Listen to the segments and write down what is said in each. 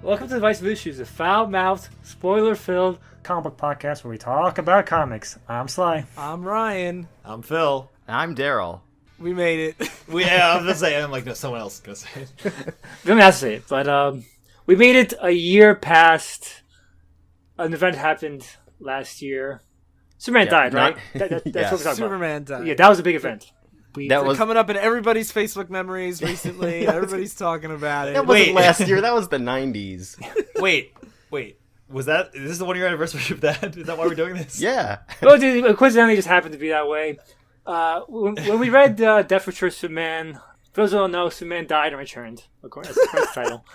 Welcome to Divisive Issues, a foul-mouthed, spoiler-filled comic book podcast where we talk about comics. I'm Sly. I'm Ryan. I'm Phil. I'm Darryl. We made it. I was gonna say, I'm like, no, someone else is gonna say it. We don't have to say it, but we made it a year past an event happened last year. Superman died, right? That's what we're talking about. Superman died. Yeah, that was a big event. That was coming up in everybody's Facebook memories recently. Everybody's talking about it. That wasn't last year. That was the 90s. Wait. Is this the 1 year anniversary of that? Is that why we're doing this? Yeah. Well, dude, coincidentally, it just happened to be that way. When we read Death Returns Superman, for those who don't know, Superman died and returned. According to the title.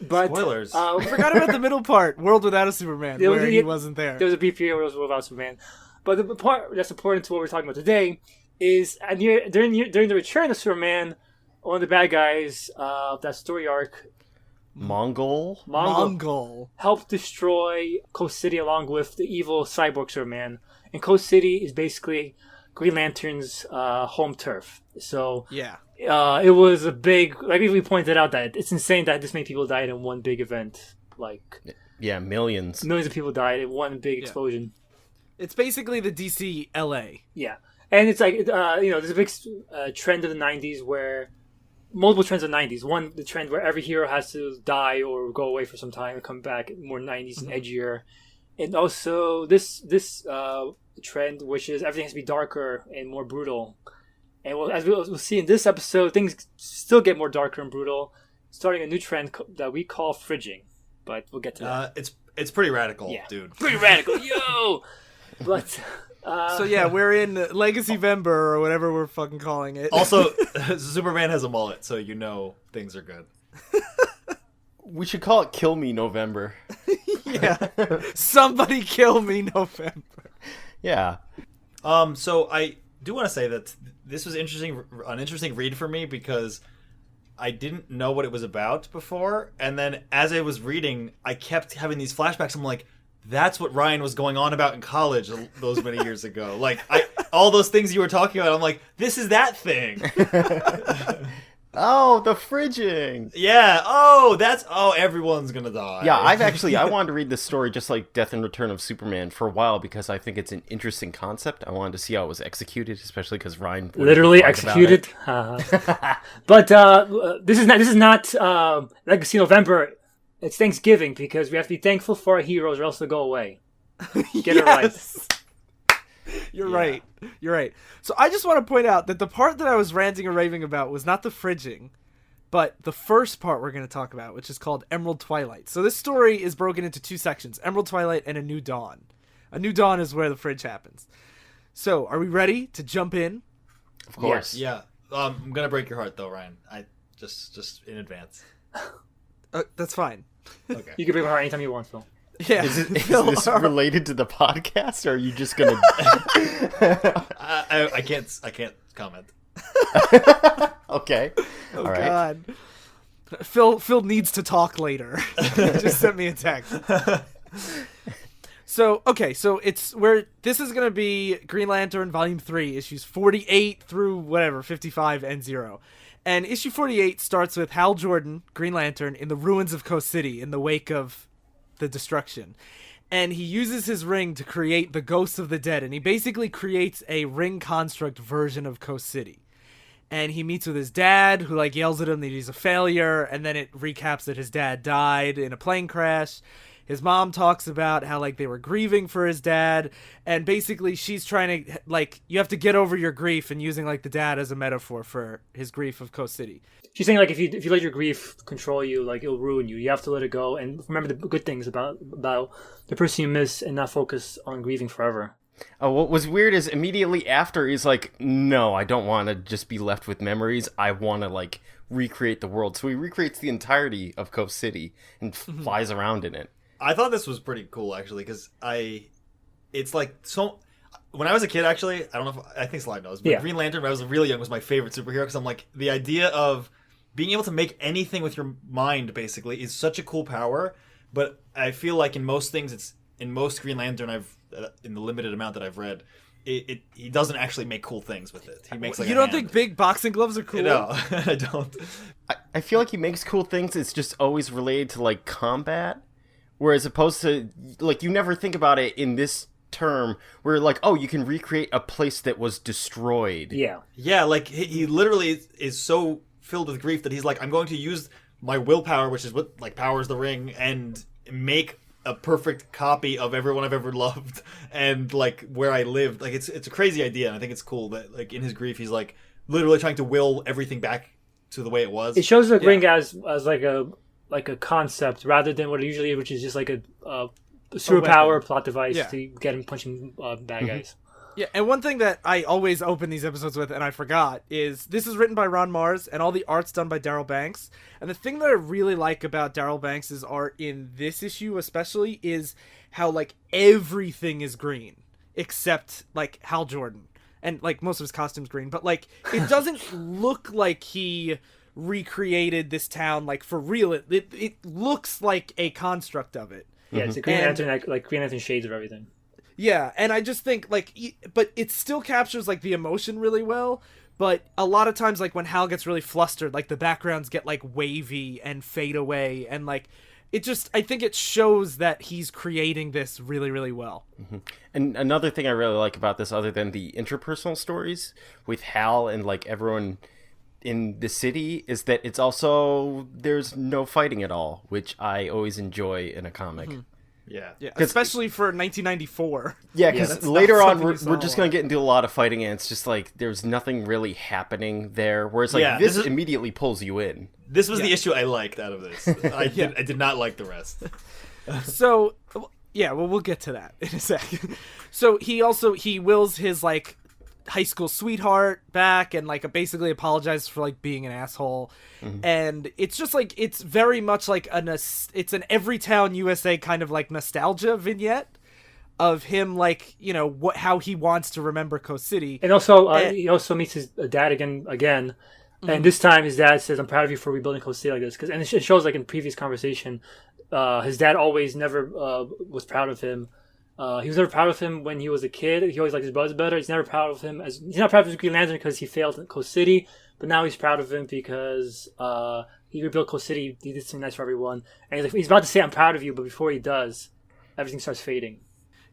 But, spoilers. We forgot about the middle part, World Without a Superman, where he wasn't there. There was a brief period where it was without Superman. But the part that's important to what we're talking about today is during the return of Superman, one of the bad guys of that story arc, Mongol helped destroy Coast City along with the evil cyborg Superman. And Coast City is basically Green Lantern's home turf. So yeah, it was a big, like we pointed out, that it's insane that this many people died in one big event. Like, yeah, millions of people died in one big explosion. It's basically the DC LA. Yeah. And it's like, there's a big trend of the 90s where, multiple trends of the 90s. One, the trend where every hero has to die or go away for some time and come back more 90s and edgier. And also this trend, which is everything has to be darker and more brutal. And as we'll see in this episode, things still get more darker and brutal, starting a new trend that we call fridging. But we'll get to that. It's pretty radical, dude. Pretty radical, yo! But... so yeah, we're in Legacyvember or whatever we're fucking calling it. Also, Superman has a mullet, so you know things are good. We should call it Kill Me November. Yeah. Somebody kill me November. Yeah. So I do want to say that this was an interesting read for me because I didn't know what it was about before, and then as I was reading, I kept having these flashbacks. I'm like, that's what Ryan was going on about in college those many years ago. Like, all those things you were talking about, I'm like, this is that thing. Oh, the fridging. Yeah. Everyone's gonna die. Yeah, I wanted to read this story just like Death and Return of Superman for a while because I think it's an interesting concept. I wanted to see how it was executed, especially because Ryan literally executed. But this is not Legacy November. It's Thanksgiving because we have to be thankful for our heroes or else they'll go away. Get it right. You're right. So I just want to point out that the part that I was ranting and raving about was not the fridging, but the first part we're going to talk about, which is called Emerald Twilight. So this story is broken into two sections, Emerald Twilight and A New Dawn. A New Dawn is where the fridge happens. So are we ready to jump in? Of course. Yes. Yeah. I'm going to break your heart, though, Ryan. I just in advance. That's fine. Okay. You can bring my heart anytime you want, Phil. Yeah. Is this related to the podcast, or are you just gonna? I can't comment. Okay. Oh, all right. God. Phil needs to talk later. Just send me a text. So it's where this is going to be Green Lantern Volume 3, issues 48 through whatever, 55 and 0. And issue 48 starts with Hal Jordan, Green Lantern, in the ruins of Coast City in the wake of the destruction. And he uses his ring to create the ghosts of the dead. And he basically creates a ring construct version of Coast City. And he meets with his dad, who yells at him that he's a failure. And then it recaps that his dad died in a plane crash. His mom talks about how, they were grieving for his dad, and basically she's trying to, you have to get over your grief, and using, the dad as a metaphor for his grief of Coast City. She's saying, if you let your grief control you, it'll ruin you. You have to let it go, and remember the good things about the person you miss, and not focus on grieving forever. What was weird is immediately after, he's like, no, I don't want to just be left with memories. I want to, recreate the world. So he recreates the entirety of Coast City and flies around in it. I thought this was pretty cool, actually, because so when I was a kid, actually, I don't know I think Slide knows, but Green Lantern when I was really young was my favorite superhero because I'm like, the idea of being able to make anything with your mind, basically, is such a cool power, but I feel like in most things, in most Green Lantern in the limited amount that I've read, he doesn't actually make cool things with it. He makes like You don't think big boxing gloves are cool? No, I don't. I feel like he makes cool things. It's just always related to like combat, whereas opposed to like you never think about it in this term where like, oh, you can recreate a place that was destroyed. Yeah, like he literally is so filled with grief that he's like, I'm going to use my willpower, which is what like powers the ring, and make a perfect copy of everyone I've ever loved and like where I lived. Like it's a crazy idea, and I think it's cool that like in his grief he's like literally trying to will everything back to the way it was. It shows the ring as like a concept rather than what it usually is, which is just like a superpower plot device to get him punching bad guys. Yeah, and one thing that I always open these episodes with, and I forgot, is this is written by Ron Marz, and all the art's done by Darryl Banks. And the thing that I really like about Darryl Banks' art in this issue especially is how, like, everything is green, except, like, Hal Jordan. And, like, most of his costume's green, but, like, it doesn't look like he recreated this town, like, for real. It looks like a construct of it. Yeah, it's a Green Lantern, like Green Lantern shades of everything. Yeah, and I just think, like, but it still captures, like, the emotion really well, but a lot of times, like, when Hal gets really flustered, like, the backgrounds get, like, wavy and fade away, and, like, I think it shows that he's creating this really, really well. Mm-hmm. And another thing I really like about this, other than the interpersonal stories with Hal and, like, everyone in the city, is that it's also, there's no fighting at all, which I always enjoy in a comic. Mm-hmm. Yeah, especially for 1994. Yeah, because later on we're just going to get into a lot of fighting, and it's just like there's nothing really happening there. Whereas like this immediately pulls you in. This was the issue I liked out of this. I did not like the rest. So yeah, well we'll get to that in a second. So he wills his like high school sweetheart back and like basically apologizes for like being an asshole. And it's just like it's very much like it's an Everytown USA kind of like nostalgia vignette of him, like, you know, how he wants to remember Coast City. And also he also meets his dad again and this time his dad says, I'm proud of you for rebuilding Coast City like this, and it shows like in previous conversation his dad always never was proud of him. He was never proud of him when he was a kid. He always liked his brothers better. He's not proud of his Green Lantern because he failed in Coast City, but now he's proud of him because he rebuilt Coast City. He did something nice for everyone, and he's about to say, "I'm proud of you," but before he does, everything starts fading.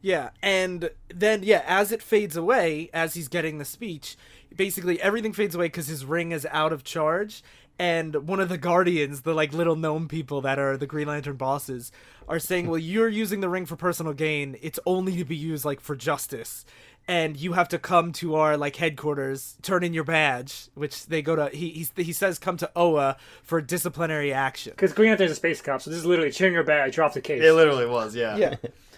Yeah, and then as it fades away, as he's getting the speech, basically everything fades away because his ring is out of charge. And one of the Guardians, the like little gnome people that are the Green Lantern bosses, are saying, well, you're using the ring for personal gain. It's only to be used like for justice. And you have to come to our like headquarters, turn in your badge, which they go to. He says come to OA for disciplinary action. Because Green Lantern's a space cop, so this is literally turn your badge, you're off the case. It literally was, yeah.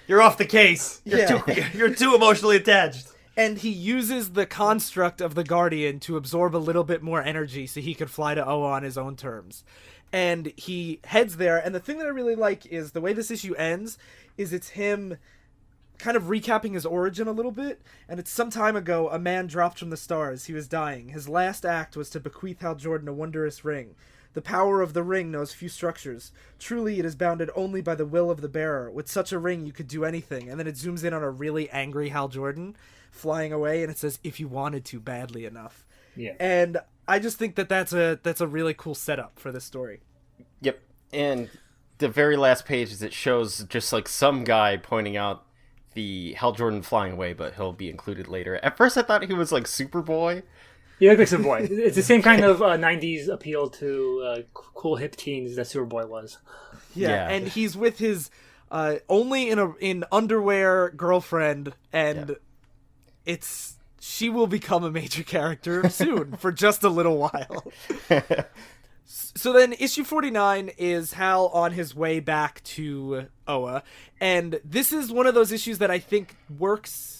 You're off the case. You're too emotionally attached. And he uses the construct of the Guardian to absorb a little bit more energy so he could fly to Oa on his own terms. And he heads there, and the thing that I really like is the way this issue ends is it's him kind of recapping his origin a little bit, and it's some time ago a man dropped from the stars. He was dying. His last act was to bequeath Hal Jordan a wondrous ring. The power of the ring knows few structures. Truly, it is bounded only by the will of the bearer. With such a ring, you could do anything. And then it zooms in on a really angry Hal Jordan flying away, and it says, if you wanted to badly enough. Yeah. And I just think that's a really cool setup for this story. Yep. And the very last page is it shows just like some guy pointing out the Hal Jordan flying away, but he'll be included later. At first I thought he was like Superboy. Yeah, like Superboy. It's the same kind of 90s appeal to cool hip teens that Superboy was. Yeah. And he's with his only in underwear girlfriend, and she will become a major character soon for just a little while. So then issue 49 is Hal on his way back to Oa, and this is one of those issues that I think works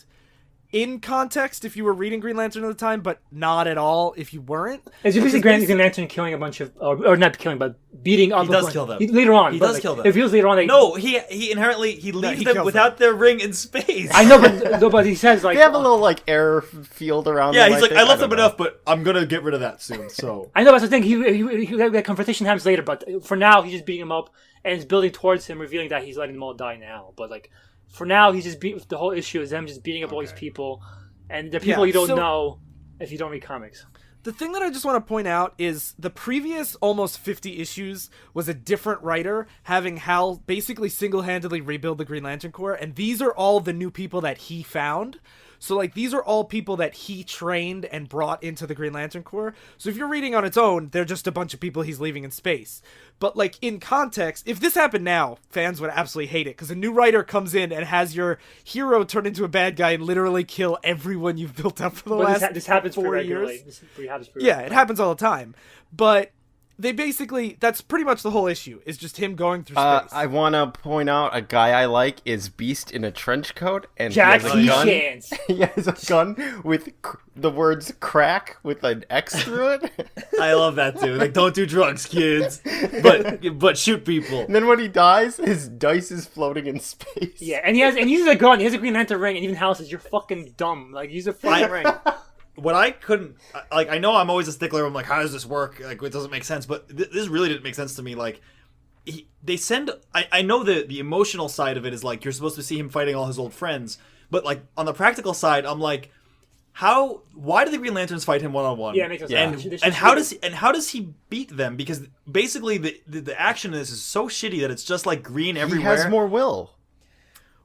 in context if you were reading Green Lantern at the time, but not at all if you weren't. It's basically Green Lantern killing a bunch of, or not killing, but beating up. He does kill them. Later on. He does kill them. It feels later on. No, he inherently leaves them without their ring in space. I know, but he says like they have a little like air field around. Yeah, them, he's like, I left them enough, but I'm gonna get rid of that soon. So I know that's the thing. That confrontation happens later, but for now he's just beating him up and it's building towards him, revealing that he's letting them all die now. But like for now, he's just the whole issue is them just beating up all these people. and the people you don't so- know if you don't read comics. The thing that I just want to point out is the previous almost 50 issues was a different writer having Hal basically single-handedly rebuild the Green Lantern Corps, and these are all the new people that he found. So, like, these are all people that he trained and brought into the Green Lantern Corps. So if you're reading on its own, they're just a bunch of people he's leaving in space. But, like, in context, if this happened now, fans would absolutely hate it, because a new writer comes in and has your hero turn into a bad guy and literally kill everyone you've built up for the last this happens 4 pretty years. regularly. This happens pretty Yeah, regularly. it happens all the time. But they basically, that's pretty much the whole issue, is just him going through space. I want to point out a guy I like is Beast in a trench coat, and Jackie he has a gun. Chance. He has a gun with the words "crack" with an X through it. I love that too. Like, don't do drugs, kids, but shoot people. And then when he dies, his dice is floating in space. Yeah, and he uses a gun. He has a Green Lantern ring, and even Hal says, "You're fucking dumb. Like, use a fucking ring." What I couldn't, like, I know I'm always a stickler. I'm like, how does this work? Like, it doesn't make sense. But this really didn't make sense to me. Like, they send. I know the emotional side of it is like you're supposed to see him fighting all his old friends, but like on the practical side, I'm like, why do the Green Lanterns fight him one-on-one? Yeah, it makes no And sense. and how does he beat them? Because basically the action in this is so shitty that it's just like green He everywhere. has more will.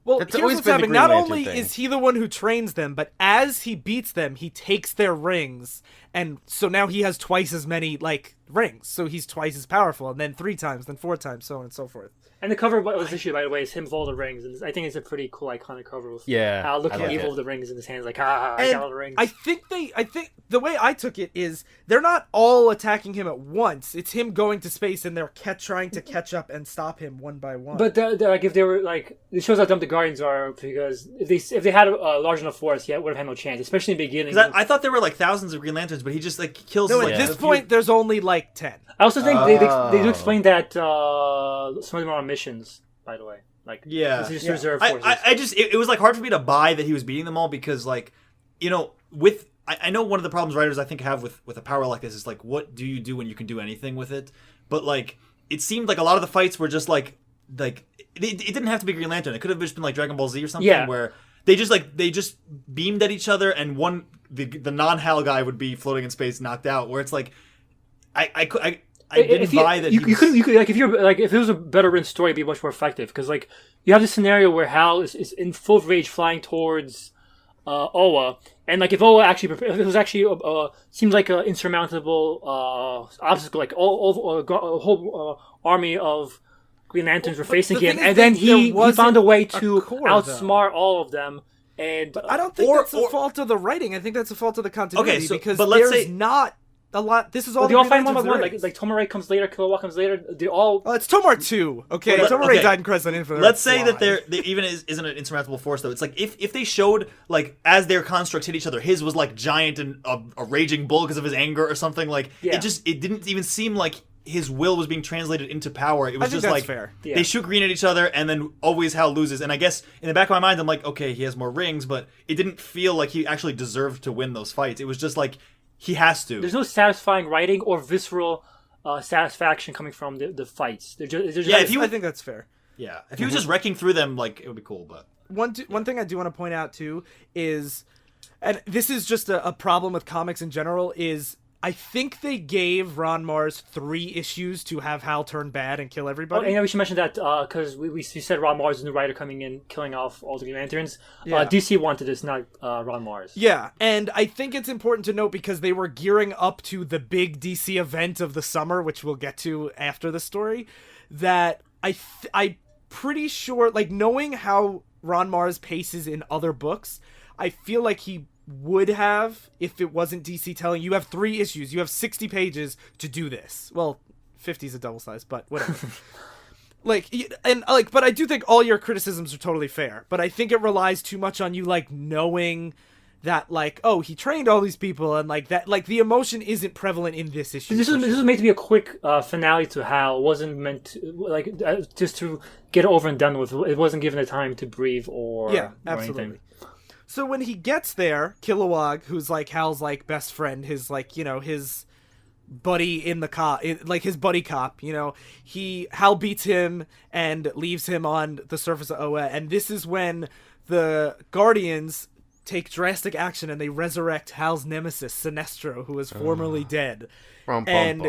Well, That's here's always what's been the happening. Green Not Lantern only thing. is he the one who trains them, but as he beats them, he takes their rings, and so now he has twice as many, like, rings. So he's twice as powerful, and then 3 times, then 4 times, so on and so forth. And the cover of this issue, by the way, is him with all the rings, and I think it's a pretty cool, iconic cover with Yeah, Hal looking I like evil it. with the rings in his hands, like, ha, I And got all the rings. I think the way I took it is they're not all attacking him at once. It's him going to space, and they're trying to catch up and stop him one by one. But like, if they were like, it shows how dumb the Guardians are, because if they had a large enough force, he would have had no chance, especially in the beginning. 'Cause I thought there were like thousands of Green Lanterns, but he just like kills. no, like, at this a few- point, there's only like 10. I also think they do explain that some of them are on missions, by the way. Like, Yeah. it's just reserve forces. I just it was like hard for me to buy that he was beating them all because like, you know, I know one of the problems writers I think have with a power like this is like, what do you do when you can do anything with it? But like, it seemed like a lot of the fights were just like it didn't have to be Green Lantern. It could have just been like Dragon Ball Z or something Yeah. where they just beamed at each other and the non-Hal guy would be floating in space knocked out. Where it's like I didn't buy that. You could like, if it was a better written story, it'd be much more effective, because like you have this scenario where Hal is in full rage flying towards Oa, and like if Oa actually if it was actually seems like an insurmountable obstacle, like a whole army of Green Lanterns were facing the him, thing is and then that he there found a way wasn't to a core, outsmart all of them. And I don't think that's a fault of the writing. I think that's a fault of the continuity. Okay, so- because but let's there's say- not a lot. This is all well, they the all Green find one by Lanterns one. there is. Like Tomoe comes later, Killua comes later. They all. Oh, it's Tomar 2. Okay, Well, Tomar okay. died in Crisis on Infinite. Let's say Fly. that they even isn't an insurmountable force though. It's like if they showed like as their constructs hit each other, his was like giant and a raging bull because of his anger or something. Like Yeah. it didn't even seem like his will was being translated into power. It was I think just that's like fair. Yeah. they shoot green at each other and then always Hal loses. And I guess in the back of my mind, I'm like, okay, he has more rings, but it didn't feel like he actually deserved to win those fights. It was just like he has to. There's no satisfying writing or visceral satisfaction coming from the fights. They're just Yeah, if you- I think that's fair. Yeah, if he was just wrecking through them, like it would be cool. But One thing I do want to point out too is, and this is just a problem with comics in general, is I think they gave Ron Marz 3 issues to have Hal turn bad and kill Oh, everybody. and we should mention that because we said Ron Marz is the new writer coming in, killing off all the Green Lanterns. Yeah. DC wanted this, not Ron Marz. Yeah, and I think it's important to note because they were gearing up to the big DC event of the summer, which we'll get to after the story, that I'm pretty sure, like, knowing how Ron Marz paces in other books, I feel like he would have, if it wasn't DC telling you have 3 issues, you have 60 pages to do this. Well, 50 is a double size, but whatever. But I do think all your criticisms are totally fair, but I think it relies too much on you, like, knowing that, like, oh, he trained all these people, and like that, like, the emotion isn't prevalent in this issue. This was made to be a quick finale to Hal. It wasn't meant to, like, just to get it over and done with. It wasn't given the time to breathe or Yeah, or absolutely. anything. So when he gets there, Kilowog, who's like Hal's like best friend, his like, you know, his buddy in the cop, like his buddy cop, you know, Hal beats him and leaves him on the surface of Oa, and this is when the Guardians take drastic action and they resurrect Hal's nemesis, Sinestro, who was formerly dead. And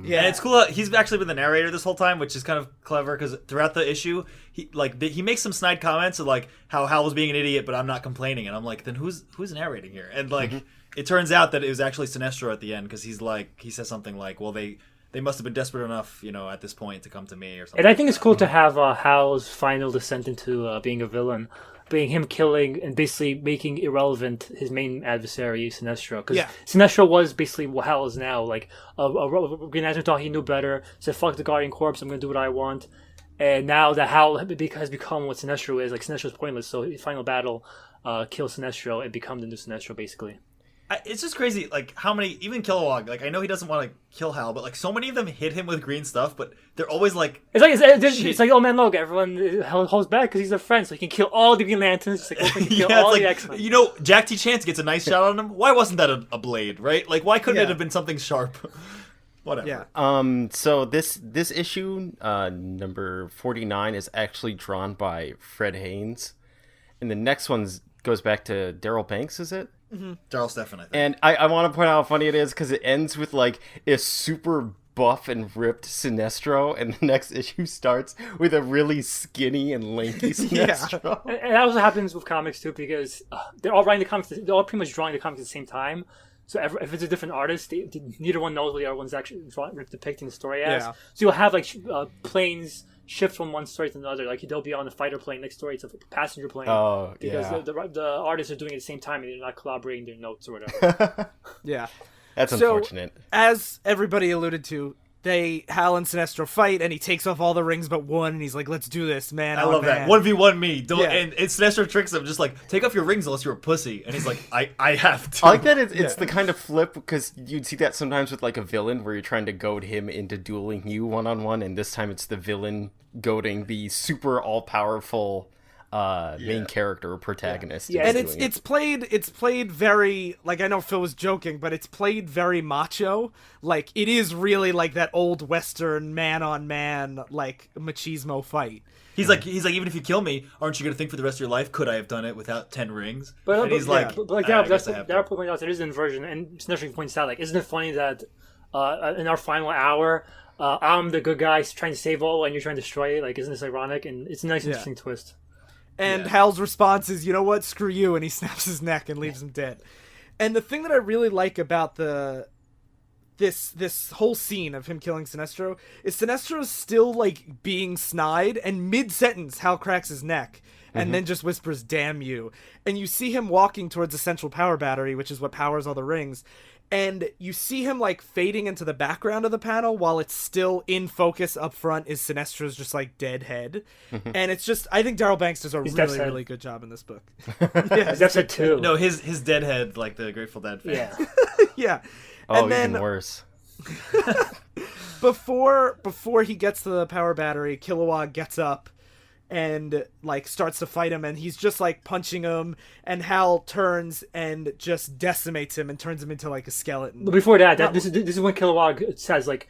Yeah, it's cool. He's actually been the narrator this whole time, which is kind of clever because throughout the issue, he makes some snide comments of like how Hal was being an idiot, but I'm not complaining. And I'm like, then who's narrating here? And like, it turns out that it was actually Sinestro at the end because he says something like, well, they must have been desperate enough, at this point to come to me or something. And I think it's cool to have Hal's final descent into being a villain, being him killing and basically making irrelevant his main adversary, Sinestro. Because Sinestro was basically what Hal is now. Like, Green Lantern thought he knew better, said, fuck the Guardian Corps, I'm going to do what I want. And now that Hal has become what Sinestro is, like, Sinestro's pointless, so the final battle kills Sinestro and become the new Sinestro, basically. It's just crazy, like, how many, even Kilowog, like, I know he doesn't want to kill Hal, but, like, so many of them hit him with green stuff, but they're always, like... It's like, oh man, look, everyone holds back because he's their friend, so he can kill all the Green Lanterns, just like, kill all the X-Men. Jack T. Chance gets a nice shot on him. Why wasn't that a blade, right? Like, why couldn't it have been something sharp? Whatever. Yeah. So this issue, number 49, is actually drawn by Fred Haynes. And the next one goes back to Darryl Banks, is it? Mm-hmm. Darryl Stefan, I think. And I want to point out how funny it is because it ends with like a super buff and ripped Sinestro, and the next issue starts with a really skinny and lanky Sinestro. And that also happens with comics too, because they're all writing the comics. They're all pretty much drawing the comics at the same time. So if it's a different artist, neither one knows what the other one's actually depicting the story as. Yeah. So you'll have like planes shift from one story to another. Like they'll be on a fighter plane, next story it's a passenger plane. Oh, because the artists are doing it at the same time and they're not collaborating their notes or whatever. Yeah. That's unfortunate. As everybody alluded to, Hal and Sinestro fight, and he takes off all the rings but one, and he's like, let's do this, man. I love that. 1v1 me. And Sinestro tricks him, just like, take off your rings unless you're a pussy. And he's like, I have to. I like that it's the kind of flip, because you'd see that sometimes with like a villain where you're trying to goad him into dueling you one-on-one, and this time it's the villain goading the super all-powerful main character or protagonist. Yeah. And it's played very, like, I know Phil was joking, but it's played very macho. Like, it is really like that old Western man-on-man, like, machismo fight. He's like, even if you kill me, aren't you going to think for the rest of your life, could I have done it without 10 rings? But Darryl pointed out there is an inversion, and Sinestro points out, like, isn't it funny that in our final hour, I'm the good guy trying to save all, and you're trying to destroy it? Like, isn't this ironic? And it's a nice, interesting twist. And Hal's response is, you know what, screw you, and he snaps his neck and leaves him dead. And the thing that I really like about this whole scene of him killing Sinestro is Sinestro's still, like, being snide, and mid-sentence, Hal cracks his neck, and then just whispers, damn you. And you see him walking towards the central power battery, which is what powers all the rings, and you see him, like, fading into the background of the panel while it's still in focus up front is Sinestro's just, like, dead head. And it's just, I think Darryl Banks does a really good job in this book. Yeah, his episode 2. No, his dead head, like the Grateful Dead fan. Yeah. Yeah. Oh, and then, even worse. Before he gets to the power battery, Kilowog gets up and, like, starts to fight him, and he's just, like, punching him, and Hal turns and just decimates him and turns him into, like, a skeleton. But before that, this is when Kilowog says, like,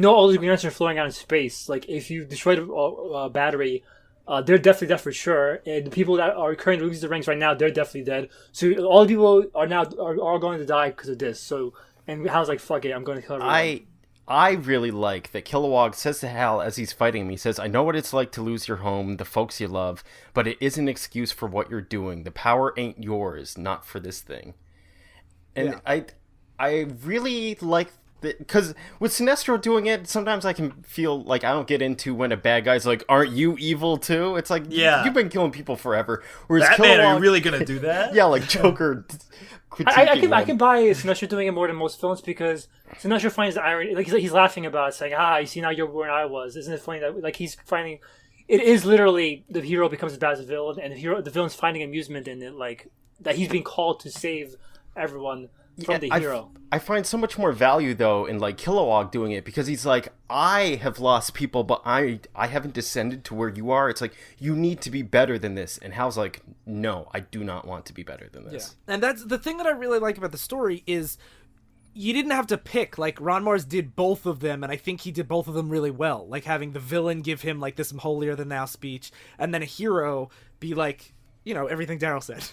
all these Green Lanterns are floating out in space. Like, if you destroy the battery, they're definitely dead for sure. And the people that are currently losing the rings right now, they're definitely dead. So all the people are going to die because of this. So, and Hal's like, fuck it, I'm going to kill everyone. I really like that Kilowog says to Hal as he's fighting him, he says, I know what it's like to lose your home, the folks you love, but it is an excuse for what you're doing. The power ain't yours, not for this thing. And I really like that, because with Sinestro doing it, sometimes I can feel like I don't get into when a bad guy's like, aren't you evil too? It's like, you've been killing people forever. Whereas Batman, are you really going to do that? Yeah, like Joker... I can buy Sinestro doing it more than most films because Sinestro finds the irony. Like he's laughing about it, saying, you see now you're where I was. Isn't it funny that like he's finding it is literally the hero becomes as bad as the villain, and the villain's finding amusement in it, like that he's being called to save everyone from the hero. I find so much more value though in like Kilowog doing it because he's like, I have lost people, but I haven't descended to where you are. It's like, you need to be better than this. And Hal's like, no, I do not want to be better than this. Yeah. And that's the thing that I really like about the story is you didn't have to pick. Like, Ron Marz did both of them, and I think he did both of them really well. Like, having the villain give him, like, this holier-than-thou speech, and then a hero be like, everything Darryl said.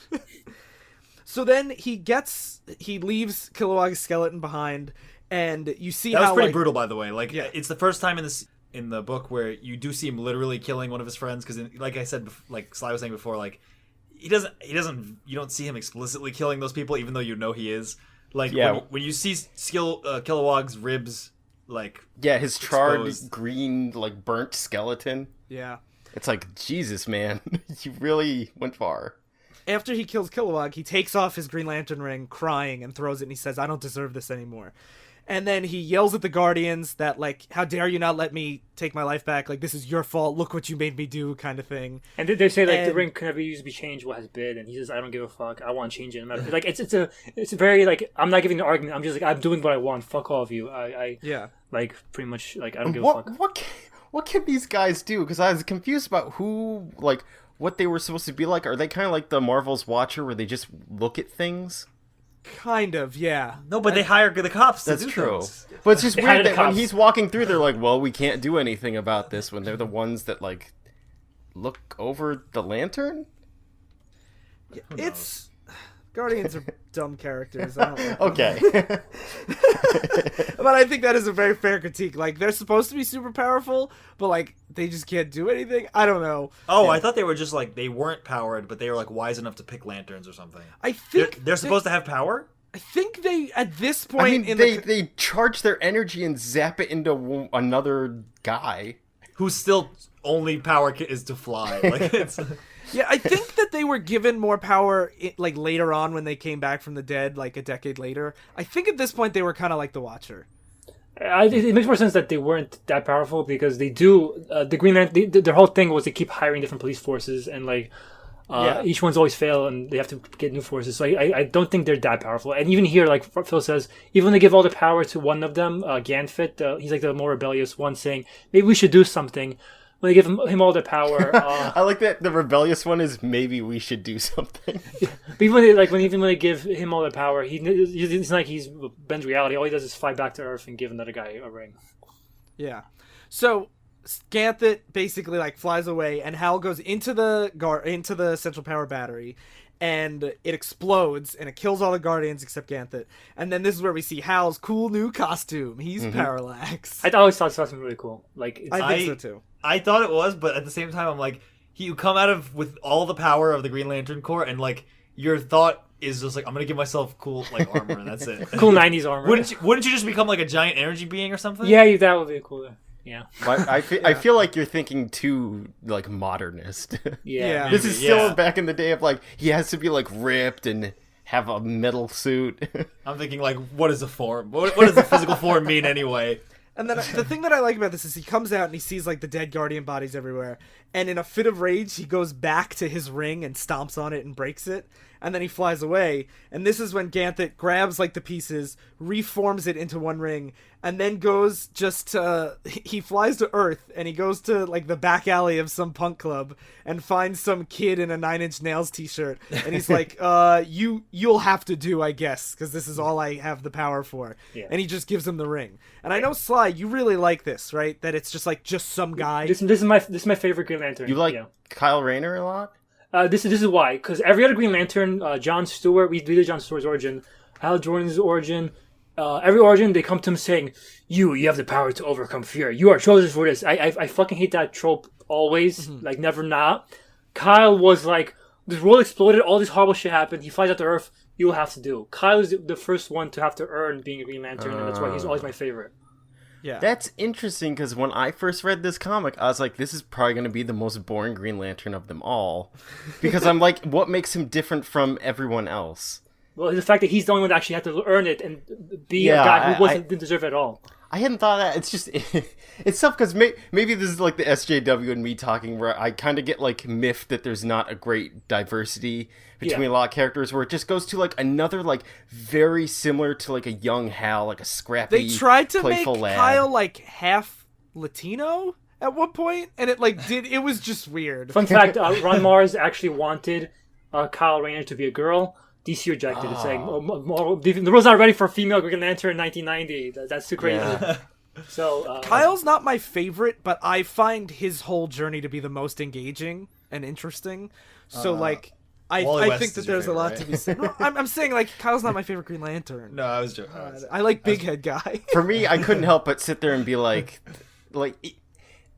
So then he leaves Kilowog's skeleton behind, and you see That was how pretty like, brutal, by the way. Like, Yeah. it's the first time in the book where you do see him literally killing one of his friends. Because, like I said, like Sly was saying before, like he doesn't. You don't see him explicitly killing those people, even though you know he is. Like, when you see Kilowog's ribs, like his charred exposed. green, like burnt skeleton. Yeah. It's like, Jesus, man, you really went far. After he kills Kilowog, he takes off his Green Lantern ring, crying, and throws it, and he says, "I don't deserve this anymore." And then he yells at the Guardians that, like, how dare you not let me take my life back? Like, this is your fault. Look what you made me do, kind of thing. And they say, like, the ring can never used to be changed what has been. And he says, I don't give a fuck. I want to change it. No matter. Like, it's a very, like, I'm not giving an argument. I'm just, like, I'm doing what I want. Fuck all of you. Yeah. Like, pretty much, like, I don't give a fuck. What can these guys do? Because I was confused about who, like, what they were supposed to be like. Are they kind of like the Marvel's Watcher where they just look at things? Kind of, yeah. No, but they hire the cops to That's do true. things. But it's just They hire weird the that when cops. he's walking through, they're like, well, we can't do anything about this, when they're the ones that, like, look over the lantern? It's... Guardians are dumb characters. I don't know. Okay. But I think that is a very fair critique. Like, they're supposed to be super powerful, but, like, they just can't do anything. I don't know. Oh, I thought they were just like they weren't powered, but they were like wise enough to pick lanterns or something. I think They're supposed to have power. I think they, at this point, I mean, they charge their energy and zap it into another guy. Whose still only power is to fly. Like, it's Yeah, I think that they were given more power, like, later on when they came back from the dead, like, a decade later. I think at this point they were kind of like the Watcher. It makes more sense that they weren't that powerful because they do the Green Lantern. Their whole thing was to keep hiring different police forces, and like each one's always fail, and they have to get new forces. So I don't think they're that powerful. And even here, like Phil says, even when they give all the power to one of them, Ganfit, he's like the more rebellious one, saying maybe we should do something. When they give him all the power, I like that the rebellious one is maybe we should do something. but even when they give him all the power, it's not like he's bends reality. All he does is fly back to Earth and give another guy a ring. Yeah. So Ganthet basically like flies away, and Hal goes into the central power battery, and it explodes, and it kills all the Guardians except Ganthet. And then this is where we see Hal's cool new costume. He's Parallax. I always thought it was really cool. Like I think so too. I thought it was, but at the same time, I'm like, you come out of with all the power of the Green Lantern Corps, and like your thought is just like, I'm gonna give myself cool like armor, and that's it. cool '90s armor. Wouldn't you just become like a giant energy being or something? Yeah, that would be cool. Yeah. I feel like you're thinking too, like, modernist. Yeah. This is still back in the day of, like, he has to be, like, ripped and have a metal suit. I'm thinking like, what is a form? What does the physical form mean anyway? And then the thing that I like about this is he comes out and he sees like the dead Guardian bodies everywhere, and in a fit of rage he goes back to his ring and stomps on it and breaks it, and then he flies away. And this is when Ganthet grabs like the pieces, reforms it into one ring, and then goes he flies to Earth, and he goes to like the back alley of some punk club and finds some kid in a Nine Inch Nails t-shirt, and he's like, you'll have to do, I guess, because this is all I have the power for. Yeah. And he just gives him the ring. And I know, Sly, you really like this, right? That it's just like some guy. This is my favorite Green Lantern. You like Kyle Rayner a lot? This is why, because every other Green Lantern, John Stewart, we did John Stewart's origin, Hal Jordan's origin, every origin they come to him saying, you have the power to overcome fear. You are chosen for this. I fucking hate that trope always, like never not. Kyle was like, this world exploded, all this horrible shit happened. He flies out to Earth. You will have to do. Kyle is the first one to have to earn being a Green Lantern, and that's why he's always my favorite. Yeah. That's interesting, because when I first read this comic, I was like, this is probably going to be the most boring Green Lantern of them all. Because I'm like, what makes him different from everyone else? Well, the fact that he's the only one that actually had to earn it and be a guy who didn't deserve it at all. I hadn't thought of that. It's just, it's tough because maybe this is like the SJW and me talking, where I kind of get like miffed that there's not a great diversity between a lot of characters, where it just goes to like another like very similar to like a young Hal, like a scrappy, They tried to make playful lad. Kyle like half Latino at one point, and it was just weird. Fun fact, Ron Marz actually wanted Kyle Rayner to be a girl. DC rejected it, saying the world's not ready for a female Green Lantern in 1990. That's too crazy. Yeah. So Kyle's not my favorite, but I find his whole journey to be the most engaging and interesting. So I Wally West think is that your there's a lot favorite, to be said. No, I'm saying like Kyle's not my favorite Green Lantern. No, I was joking. I like Big Head guy. For me, I couldn't help but sit there and be like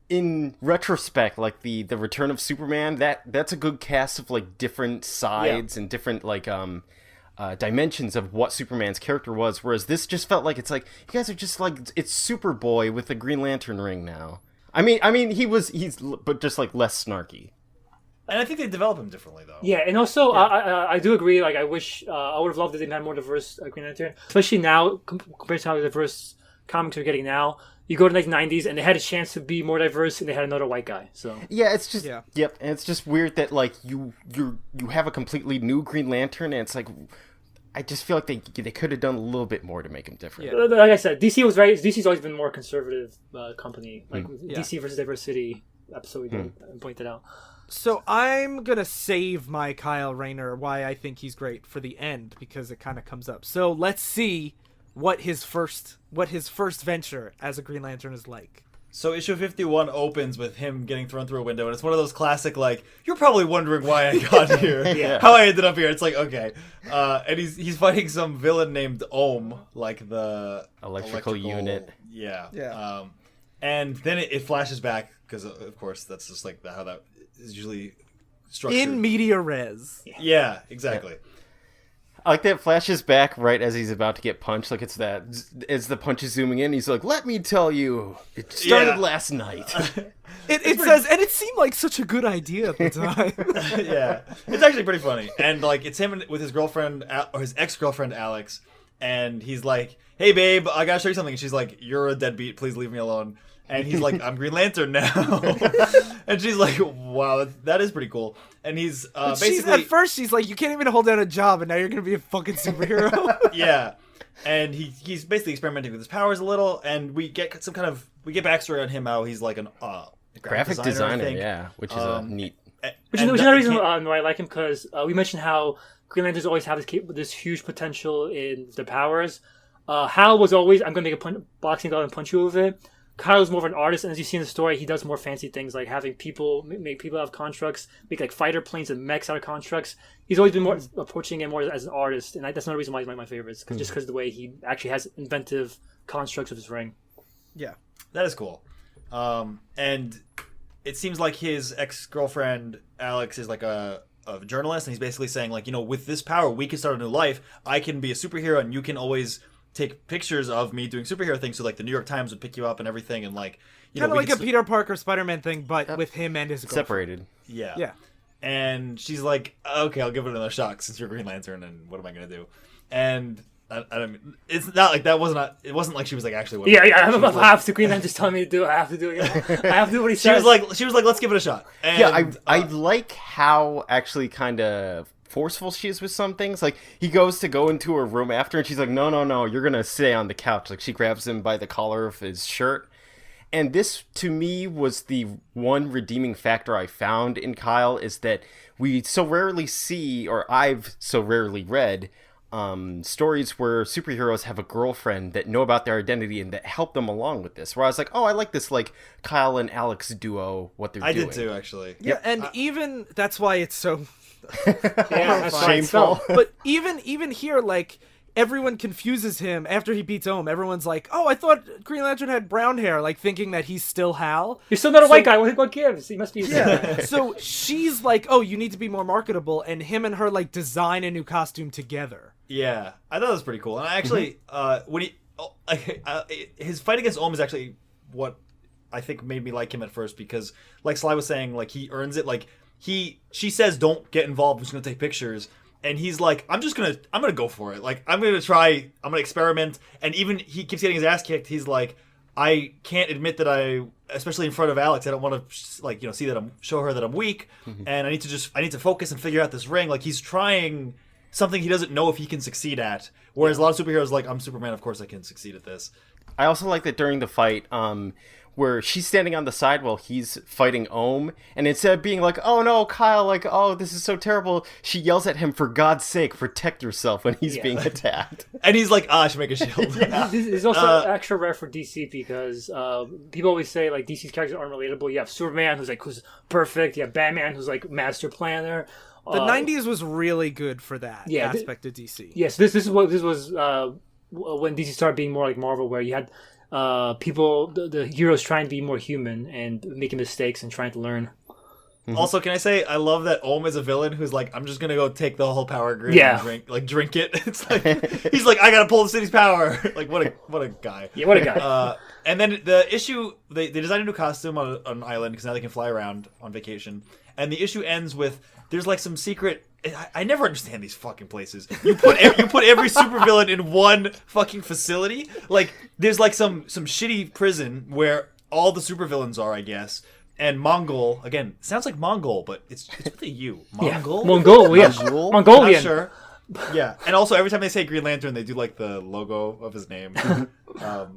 in retrospect, like the Return of Superman, that's a good cast of like different sides and different like dimensions of what Superman's character was. Whereas this just felt like it's like you guys are just like it's Superboy with a Green Lantern ring now. I mean he's but just like less snarky. And I think they develop him differently, though. Yeah, and also I do agree. Like, I wish I would have loved if they had more diverse Green Lantern, especially now compared to how diverse comics are getting now. You go to like '90s, and they had a chance to be more diverse, and they had another white guy. So yeah, it's just yep, and it's just weird that like you have a completely new Green Lantern, and it's like I just feel like they could have done a little bit more to make him different. Yeah. Like I said, DC's always been more conservative company. Like DC versus Diversity episode we did pointed out. So I'm gonna save my Kyle Rayner, why I think he's great, for the end because it kind of comes up. So let's see what his first venture as a Green Lantern is like. So issue 51 opens with him getting thrown through a window, and it's one of those classic like you're probably wondering why I got here, how I ended up here. It's like okay, and he's fighting some villain named Ohm, like the electrical unit. Yeah. And then it flashes back because of course that's just like how that is usually structured. In media res. Yeah, exactly. I like that flashes back right as he's about to get punched. Like it's that as the punch is zooming in, he's like, "Let me tell you, it started last night." It says, and it seemed like such a good idea at the time. Yeah, it's actually pretty funny. And like it's him with his girlfriend or his ex-girlfriend Alex, and he's like, "Hey babe, I gotta show you something." And she's like, "You're a deadbeat. Please leave me alone." And he's like, "I'm Green Lantern now." And she's like, "Wow, that is pretty cool." And he's basically... At first, she's like, "You can't even hold down a job, and now you're going to be a fucking superhero." Yeah. And he's basically experimenting with his powers a little, and we get backstory on him, how he's like a graphic designer, which is a neat... Which is another reason why I like him, because we mentioned how Green Lanterns always have this huge potential in their powers. Hal was always, I'm going to make a boxing glove and punch you with it. Kyle's more of an artist, and as you see in the story, he does more fancy things like having people make people out of constructs, make like fighter planes and mechs out of constructs. He's always been more approaching it more as an artist, and that's another reason why he's my favorites, just because of the way he actually has inventive constructs of his ring. Yeah, that is cool. And it seems like his ex-girlfriend Alex is like a journalist, and he's basically saying like, with this power, we can start a new life. I can be a superhero, and you can always take pictures of me doing superhero things, so like the New York Times would pick you up and everything, and like kind of like a Peter Parker Spider-Man thing, but with him and his girlfriend. Separated. Yeah. And she's like, "Okay, I'll give it another shot since you're Green Lantern, and what am I gonna do?" And I mean, it's not like that wasn't. It wasn't like she was like actually. I have to. Green Lantern's telling me to do it. I have to do it. I have to do what he says. She was like, "Let's give it a shot." And, I like how actually kind of forceful she is with some things. Like he goes to go into her room after, and she's like, no, you're gonna stay on the couch. Like she grabs him by the collar of his shirt. And this to me was the one redeeming factor I found in Kyle, is that we so rarely see, or I've so rarely read stories where superheroes have a girlfriend that know about their identity and that help them along with this, where I was like, oh, I like this like Kyle and Alex duo, what they're doing. I did too, actually. Yeah, and even that's why it's so shameful. But even here, like everyone confuses him after he beats Ohm. Everyone's like, "Oh, I thought Green Lantern had brown hair," like thinking that he's still Hal. You're still not a white guy. What gives? He must be. Yeah. So she's like, "Oh, you need to be more marketable," and him and her like design a new costume together. Yeah, I thought it was pretty cool. And I actually, when his fight against Ohm is actually what I think made me like him at first, because, like Sly was saying, like he earns it. Like she says, "Don't get involved. I'm just gonna take pictures." And he's like, I'm gonna go for it. Like, I'm gonna experiment. And even he keeps getting his ass kicked. He's like, I can't admit that especially in front of Alex, I don't want to, like, see that show her that I'm weak. And I need to focus and figure out this ring. Like, he's trying something he doesn't know if he can succeed at. Whereas a lot of superheroes, like, I'm Superman, of course I can succeed at this. I also like that during the fight, where she's standing on the side while he's fighting Ohm, and instead of being like, "Oh no, Kyle, like, oh, this is so terrible," she yells at him, "For God's sake, protect yourself," when he's being attacked. And he's like, I should make a shield. This is also extra rare for DC, because people always say like DC's characters aren't relatable. You have Superman who's perfect. You have Batman who's like master planner. The 90s was really good for that aspect of DC. Yes, this was when DC started being more like Marvel, where you had people, the heroes trying to be more human and making mistakes and trying to learn. Also, can I say I love that Ohm is a villain who's like, I'm just gonna go take the whole power grid and drink it. It's like he's like, I gotta pull the city's power. Like what a guy. Yeah, what a guy. And then the issue, they designed a new costume on an island because now they can fly around on vacation. And the issue ends with there's like some secret. I never understand these fucking places. You put every supervillain in one fucking facility. Like there's like some shitty prison where all the supervillains are, I guess. And Mongol, again, sounds like Mongol, but it's with a U. Mongol? Yeah. Mongolian. Not sure. Yeah. And also, every time they say Green Lantern, they do like the logo of his name,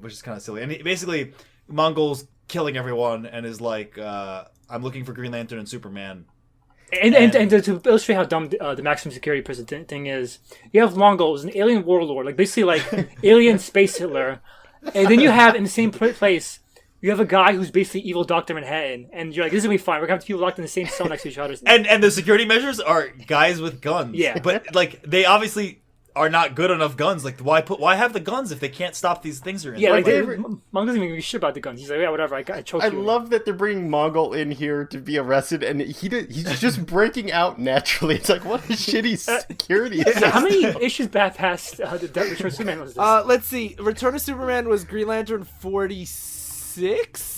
which is kind of silly. And basically, Mongol's killing everyone and is like, I'm looking for Green Lantern and Superman. And to illustrate how dumb the maximum security prison thing is, you have Mongol, an alien warlord, like basically like alien space Hitler. And then you have, in the same place, you have a guy who's basically evil Dr. Manhattan, and you're like, this is going to be fine. We're going to have people locked in the same cell next to each other. And the security measures are guys with guns. Yeah. But, like, they obviously are not good enough guns. Like, why have the guns if they can't stop these things? Yeah, like, Monk doesn't even give a shit about the guns. He's like, yeah, whatever, I choked you. I love that they're bringing Mongol in here to be arrested, and he's just breaking out naturally. It's like, what a shitty security. How many issues back past the Return of Superman was this? Let's see. Return of Superman was Green Lantern 46?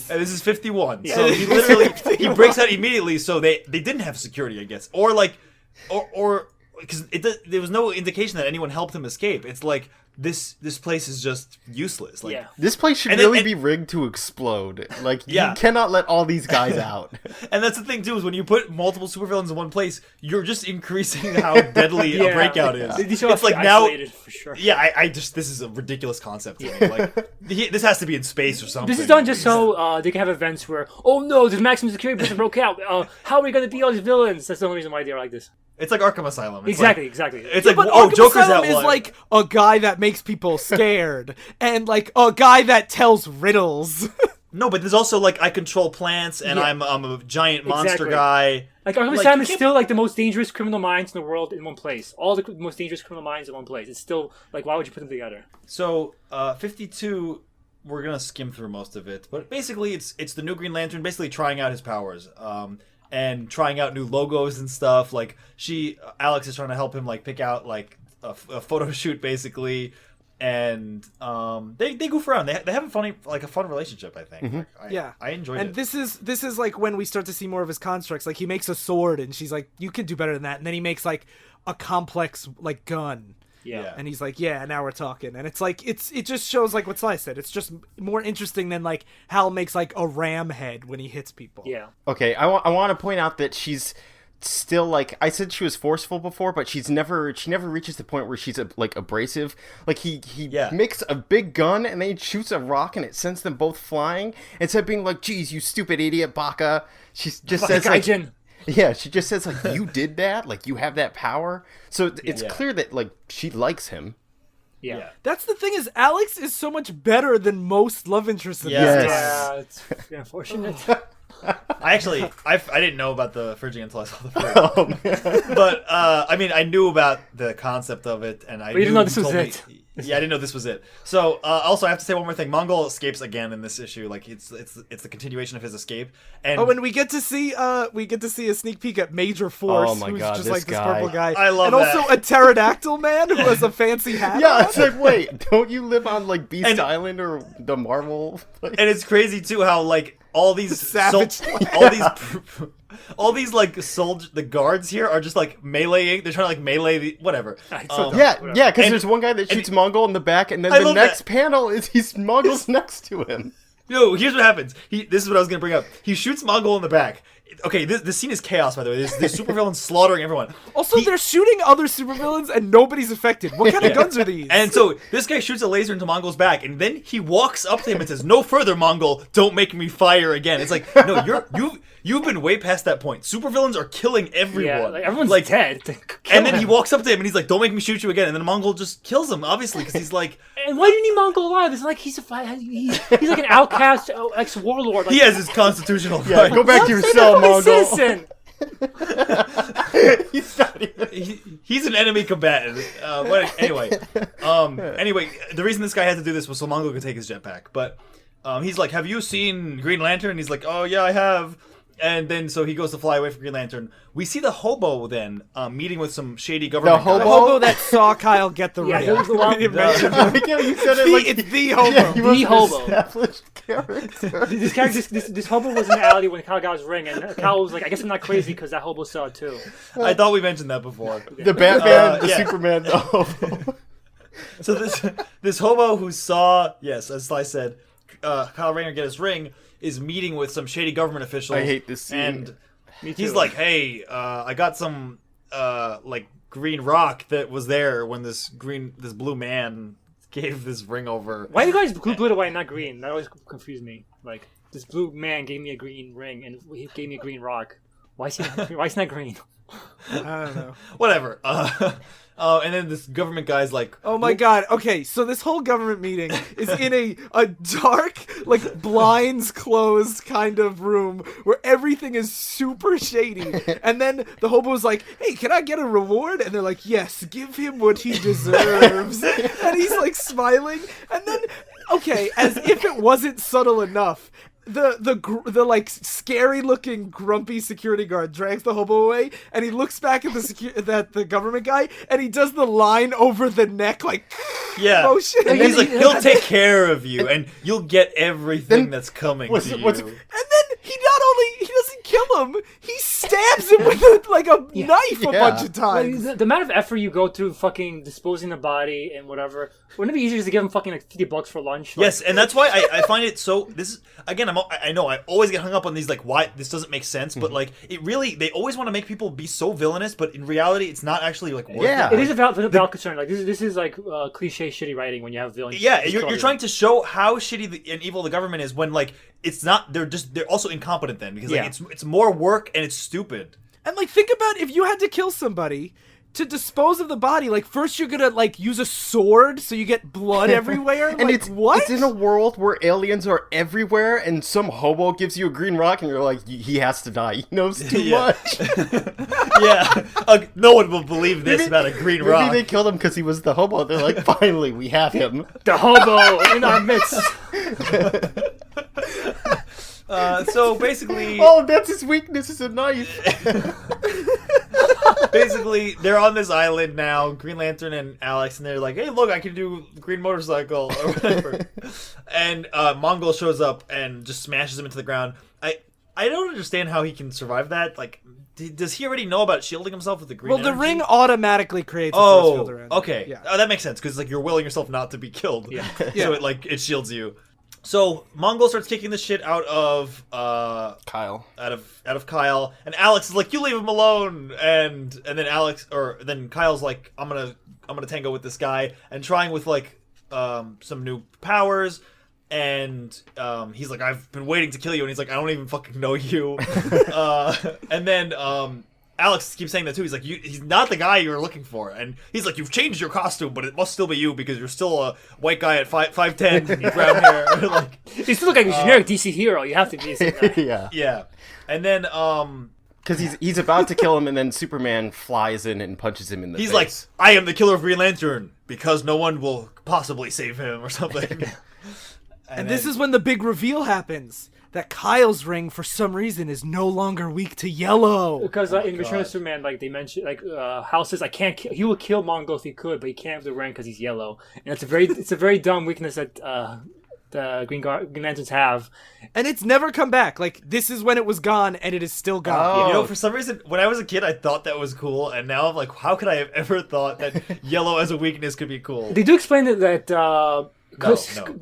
And this is 51. Yeah. So he literally he breaks out immediately. So they didn't have security, I guess, or because there was no indication that anyone helped him escape. It's like this place is just useless. Like this place should really be rigged to explode. Like you cannot let all these guys out. And that's the thing too, is when you put multiple supervillains in one place, you're just increasing how deadly a breakout is. It's like now, for sure. Yeah, I just this is a ridiculous concept to me. Like this has to be in space or something. This is done just so they can have events where, oh no, the maximum security prison broke out. How are we going to beat all these villains? That's the only reason why they're like this. It's like Arkham Asylum. It's exactly. It's like, but oh, Arkham Joker's Asylum that is one. like a guy that makes people scared, and like a guy that tells riddles. No, but there's also like I control plants, and I'm a giant monster guy. Like Arkham Asylum is still like the most dangerous criminal minds in the world in one place. All the most dangerous criminal minds in one place. It's still like, why would you put them together? So 52. We're gonna skim through most of it, but basically it's the new Green Lantern basically trying out his powers. And trying out new logos and stuff. Like Alex is trying to help him like pick out like a photo shoot basically, and they goof around. They have a fun relationship. I think. Mm-hmm. I enjoyed and it. this is like when we start to see more of his constructs. Like he makes a sword, and she's like, "You can do better than that." And then he makes like a complex like gun. Yeah. And he's like, yeah, now we're talking. And it's like, it just shows like what Sly said. It's just more interesting than like Hal makes like a ram head when he hits people. Yeah. Okay, I want to point out that she's still like, I said she was forceful before, but she never reaches the point where she's like abrasive. Like he makes a big gun and then he shoots a rock and it sends them both flying. Instead of being like, geez, you stupid idiot, Baka. She just says like, yeah, she just says, like, you did that? Like, you have that power? So it's clear that, like, she likes him. Yeah. That's the thing is, Alex is so much better than most love interests in this. Yeah, it's unfortunate. I didn't know about the fridging until I saw the fridge. But, I mean, I knew about the concept of it, and I didn't know this was it. Yeah, I didn't know this was it. So, also, I have to say one more thing. Mongol escapes again in this issue. Like, it's the continuation of his escape. And and we get to see a sneak peek at Major Force, who's just this this guy. purple guy. I love and that. also a pterodactyl man who has a fancy hat. Yeah, on. it's like, wait, don't you live on, like, Beast Island or the Marvel place? And it's crazy, too, how, like, all these Savage the guards here are just like meleeing. They're trying to like melee whatever. Because there's one guy that shoots Mongol in the back, and then the next panel is he's Mongol's next to him. Yo, here's what happens. This is what I was gonna bring up. He shoots Mongol in the back. Okay, this scene is chaos, by the way. There's supervillains slaughtering everyone. Also, they're shooting other supervillains and nobody's affected. What kind of guns are these? And so this guy shoots a laser into Mongol's back, and then he walks up to him and says, "No further, Mongol. Don't make me fire again." It's like, no, you've been way past that point. Supervillains are killing everyone. Yeah, like everyone's dead. And then he walks up to him and he's like, "Don't make me shoot you again." And then Mongol just kills him, obviously, because he's like, and why do you need Mongol alive? It's like he's like an outcast ex-warlord. Like, he has his constitutional right. Yeah, go back to your cell, Mongol. Citizen. He's not even... He's an enemy combatant. But anyway, the reason this guy had to do this was so Mongo could take his jetpack. But he's like, "Have you seen Green Lantern?" And he's like, "Oh yeah, I have." And then so he goes to fly away from Green Lantern. We see the Hobo then meeting with some shady government. The Hobo that saw Kyle get the ring. there was the one. You said it like It's the Hobo. Yeah, he was The an Hobo. established character. This Hobo was in the alley when Kyle got his ring, and Kyle was like, "I guess I'm not crazy because that Hobo saw it too." I thought we mentioned that before. The Batman, the yeah. Superman, the Hobo. So this Hobo who saw, yes, as Sly said, Kyle Rayner get his ring, is meeting with some shady government officials. I hate this scene. And Me too. he's like, "Hey, I got some like green rock that was there when this blue man gave this ring over." Why are you guys blue to white, not green? That always confused me. Like, this blue man gave me a green ring, and he gave me a green rock. Why is he not green? I don't know. Whatever. And then this government guy's like, Oh my god. Okay, so this whole government meeting is in a dark, like blinds closed kind of room where everything is super shady. And then the hobo's like, "Hey, can I get a reward?" And they're like, "Yes, give him what he deserves." And he's like smiling. And then, okay, as if it wasn't subtle enough, the like scary looking grumpy security guard drags the hobo away, and he looks back at the government guy, and he does the line over the neck like yeah. motion. And he's like, "He'll take care of you, and you'll get everything that's coming to you." And then he doesn't kill him, he stabs him with a knife a bunch of times. The amount of effort you go through fucking disposing the body and whatever, wouldn't it be easier just to give him fucking like $50 for lunch? Like, yes, and that's why I find it so. This is again. I know I always get hung up on these like why this doesn't make sense, but like it really they always want to make people be so villainous, but in reality it's not actually like worth Yeah. it. It is a valid concern. Like this is like cliche shitty writing when you have villains. Yeah, you're trying to show how shitty and evil the government is when like it's not. They're also incompetent then because like it's more work and it's stupid. And like think about if you had to kill somebody to dispose of the body, like first you're gonna like use a sword so you get blood everywhere. And like, it's what? It's in a world where aliens are everywhere, and some hobo gives you a green rock, and you're like, he has to die. He knows too Yeah. much. Yeah, no one will believe this about a green rock. Maybe they killed him because he was the hobo. They're like, finally, we have him. The hobo in our midst. So basically, Oh, that's his weakness, is a knife. basically, they're on this island now, Green Lantern and Alex, and they're like, "Hey, look, I can do the green motorcycle," or whatever. And Mongol shows up and just smashes him into the ground. I don't understand how he can survive that. Like, does he already know about shielding himself with the green Well, the energy? ring automatically creates a force field around it. Okay. Yeah. Oh, that makes sense, because like you're willing yourself not to be killed. Yeah. So it shields you. So Mongol starts kicking the shit out of Kyle. out of Kyle, and Alex is like, "You leave him alone," and then Kyle's like, I'm gonna tango with this guy, and trying with like some new powers, and he's like, "I've been waiting to kill you," and he's like, "I don't even fucking know you," and then Alex keeps saying that too. He's like, he's not the guy you were looking for, and he's like, "You've changed your costume, but it must still be you because you're still a white guy at 5'10", brown hair." Like, You still look like a generic DC hero. You have to be. Yeah. yeah, and then Because he's about to kill him, and then Superman flies in and punches him in the he's face. like, "I am the killer of Green Lantern because no one will possibly save him," or something. And this is when the big reveal happens. That Kyle's ring, for some reason, is no longer weak to yellow. Because in Return of Superman, like they mentioned, like Hal says, "I can't. He would kill Mongol if he could, but he can't have the ring because he's yellow." And it's a very dumb weakness that the Green Lanterns have. And it's never come back. Like, this is when it was gone, and it is still gone. Oh. You know, for some reason, when I was a kid, I thought that was cool, and now I'm like, how could I have ever thought that yellow as a weakness could be cool? They do explain that. They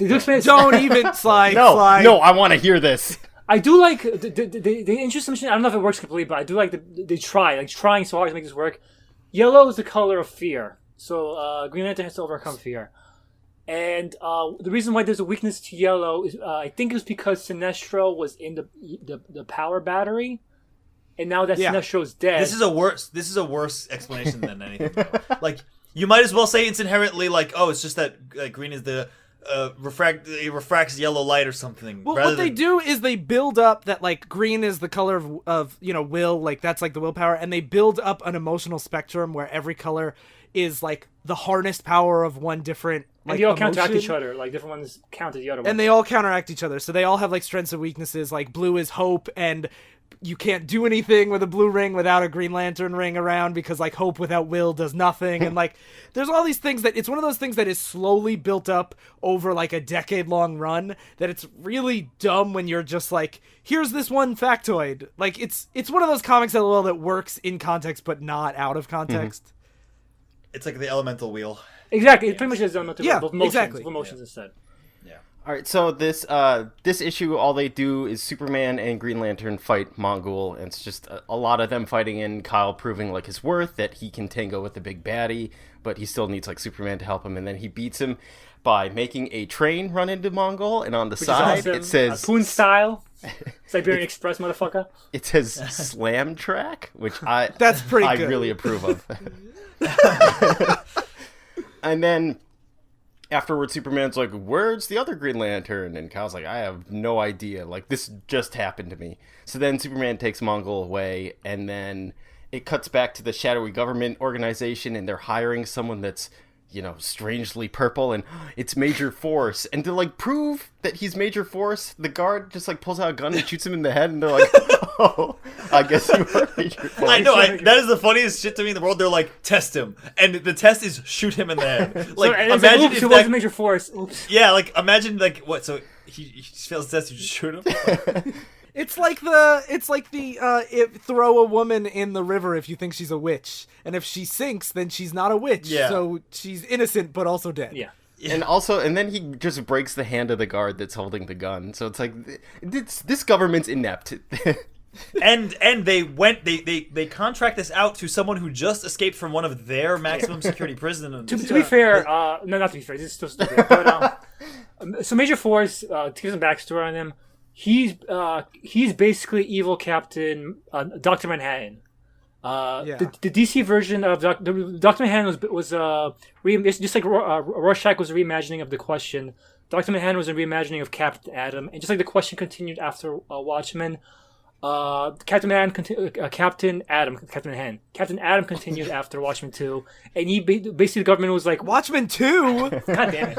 do explain it. Don't even slide. no, slide. no, I want to hear this. I do like the interesting. I don't know if it works completely, but I do like they trying so hard to make this work. Yellow is the color of fear, so Green Lantern has to overcome fear. And the reason why there's a weakness to yellow is I think it was because Sinestro was in the power battery, and now that Sinestro's dead. This is a worse explanation than anything. Like, you might as well say it's inherently like, oh, it's just that green is the refracts yellow light or something. Well, what they do is they build up that like green is the color of will, like that's like the willpower, and they build up an emotional spectrum where every color is like the harnessed power of one different. Like, and they all emotion. counteract each other. Like different ones counter the other one. And they all counteract each other, so they all have like strengths and weaknesses. Like blue is hope, and you can't do anything with a blue ring without a Green Lantern ring around because like hope without will does nothing. And like there's all these things that it's one of those things that is slowly built up over like a decade-long run that it's really dumb when you're just like, here's this one factoid. Like it's one of those comics that works in context but not out of context. It's like the elemental wheel. Exactly. It pretty much is elemental wheel. Both motions, exactly. Emotions instead. All right, so this issue, all they do is Superman and Green Lantern fight Mongol, and it's just a lot of them fighting, and Kyle proving like his worth, that he can tango with the big baddie, but he still needs like Superman to help him, and then he beats him by making a train run into Mongol, and on the side awesome. it says Poon style, Siberian Express, motherfucker. It says Slam Track, which that's pretty good. I really approve of. And then afterwards, Superman's like, where's the other Green Lantern? And Kyle's like, I have no idea. Like, this just happened to me. So then Superman takes Mongol away, and then it cuts back to the shadowy government organization, and they're hiring someone that's, strangely purple, and it's Major Force. And to, like, prove that he's Major Force, the guard just, like, pulls out a gun and shoots him in the head, and they're like, oh, I guess you are Major Force. I know, that is the funniest shit to me in the world. They're like, test him. And the test is shoot him in the head. Like, imagine if that... Major Force. Oops. Yeah, like, imagine, like, what, so he fails the test, you just shoot him? It's like throw a woman in the river if you think she's a witch, and if she sinks, then she's not a witch. Yeah. So she's innocent but also dead. Yeah. And then he just breaks the hand of the guard that's holding the gun. So it's like, this government's inept. and they contract this out to someone who just escaped from one of their maximum security prisons. To be fair, no, not to be fair. This is still stupid. But so Major Force, to give some backstory on him. He's basically evil Captain Dr. Manhattan. The DC version of Dr. Manhattan was just like Rorschach was a reimagining of the Question. Dr. Manhattan was a reimagining of Captain Atom, and just like the Question continued after Watchmen, Captain Atom continued after Watchmen 2, and basically the government was like Watchmen 2. God damn it!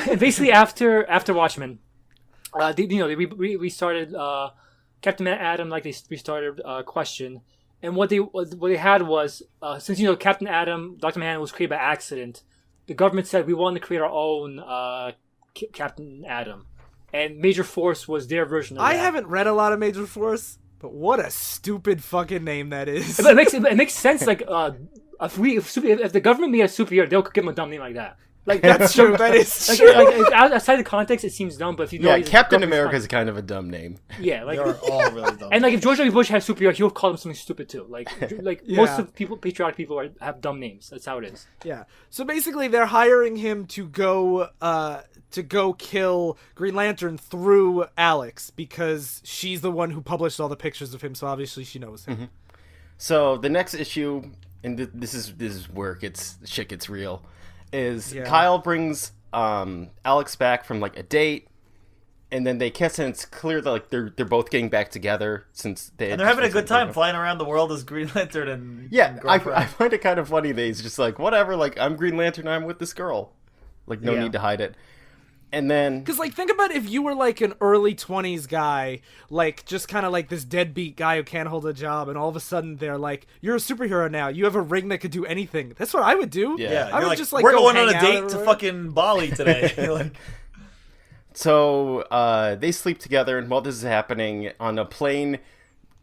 And basically after Watchmen. They restarted Captain Atom like they restarted Question, and what they had was since Captain Atom, Dr. Manhattan was created by accident, the government said we want to create our own Captain Atom, and Major Force was their version of that. I haven't read a lot of Major Force, but what a stupid fucking name that is. But it makes sense. Like if the government made a superhero, they'll give him a dumb name like that. Like that's true. That is true. Like, outside the context, it seems dumb, but if you know, Captain America is kind of a dumb name. Yeah, like they're all really dumb. And like if George W. Bush had superhero, he would call him something stupid too. Like most of patriotic people have dumb names. That's how it is. Yeah. So basically, they're hiring him to go kill Green Lantern through Alex because she's the one who published all the pictures of him. So obviously, she knows him. Mm-hmm. So the next issue, and this is where shit gets real. Kyle brings Alex back from like a date, and then they kiss, and it's clear that like they're both getting back together since they're having a good time flying around the world as Green Lantern and I find it kind of funny that he's just like, whatever, like I'm Green Lantern, I'm with this girl, like no need to hide it. And then because like think about if you were like an early 20s guy, like just kind of like this deadbeat guy who can't hold a job, and all of a sudden they're like, you're a superhero now, you have a ring that could do anything. That's what I would do. I would just like, we're go going hang on a out date everywhere. to fucking Bali today. So they sleep together, and while this is happening on a plane